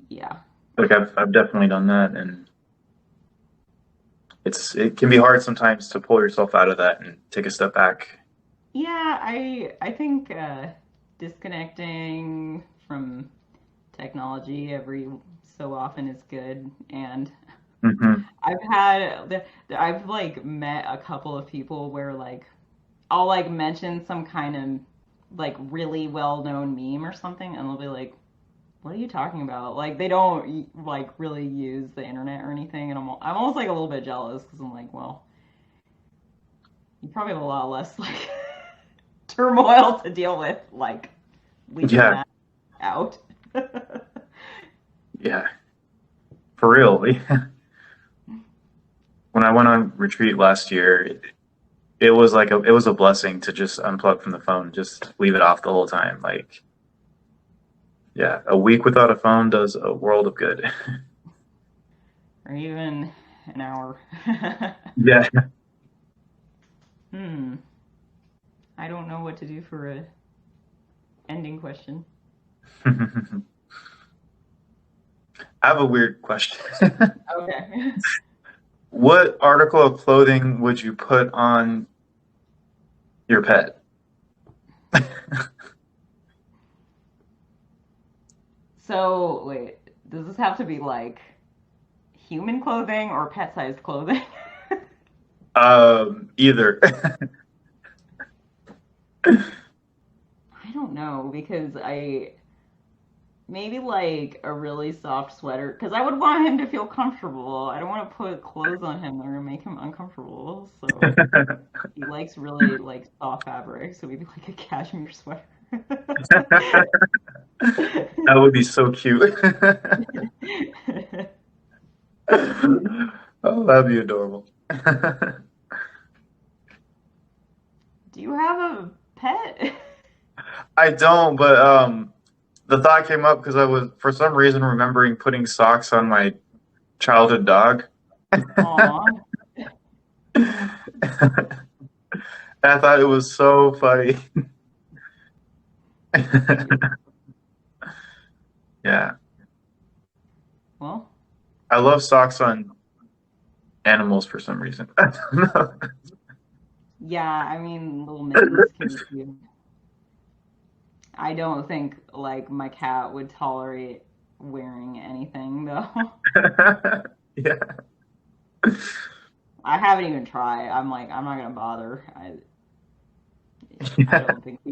Yeah. Like I've definitely done that, and it can be hard sometimes to pull yourself out of that and take a step back. Yeah, I think disconnecting from technology every so often is good, and Hmm. I've like met a couple of people where like I'll like mention some kind of like really well-known meme or something, and they'll be like, "What are you talking about?" Like they don't like really use the internet or anything, and I'm almost like a little bit jealous because I'm like, well, you probably have a lot less like turmoil to deal with, like leaving Yeah, that out. yeah, for real. When I went on retreat last year, it was like it was a blessing to just unplug from the phone, just leave it off the whole time. Like, yeah, a week without a phone does a world of good. Or even an hour. Yeah. Hmm. I don't know what to do for a ending question. I have a weird question. Okay. What article of clothing would you put on your pet? So, wait, does this have to be like human clothing or pet-sized clothing? Either. I don't know because I maybe like a really soft sweater because I would want him to feel comfortable. I don't want to put clothes on him that are gonna make him uncomfortable. So he likes really like soft fabric, so maybe like a cashmere sweater. That would be so cute. Oh, that'd be adorable. Do you have a pet? I don't, but the thought came up because I was, for some reason, remembering putting socks on my childhood dog. Aw. I thought it was so funny. Yeah, Well, I love socks on animals for some reason. I don't know. Yeah, I mean, little mittens can be cute. I don't think like my cat would tolerate wearing anything though. Yeah. I haven't even tried. I'm like, I'm not gonna bother. I Yeah. don't think he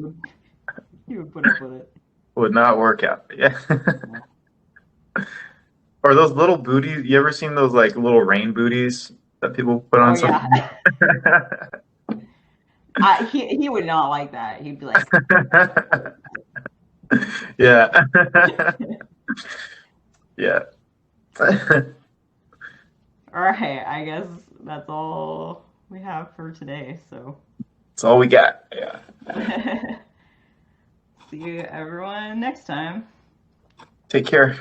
would put up with it. Would not work out. Yeah. Yeah. Or those little booties. You ever seen those like little rain booties that people put Oh on yeah. something? He would not like that. He'd be like, Yeah. Yeah. all right, I guess that's all we have for today. So That's all we got. Yeah. see you everyone next time. Take care.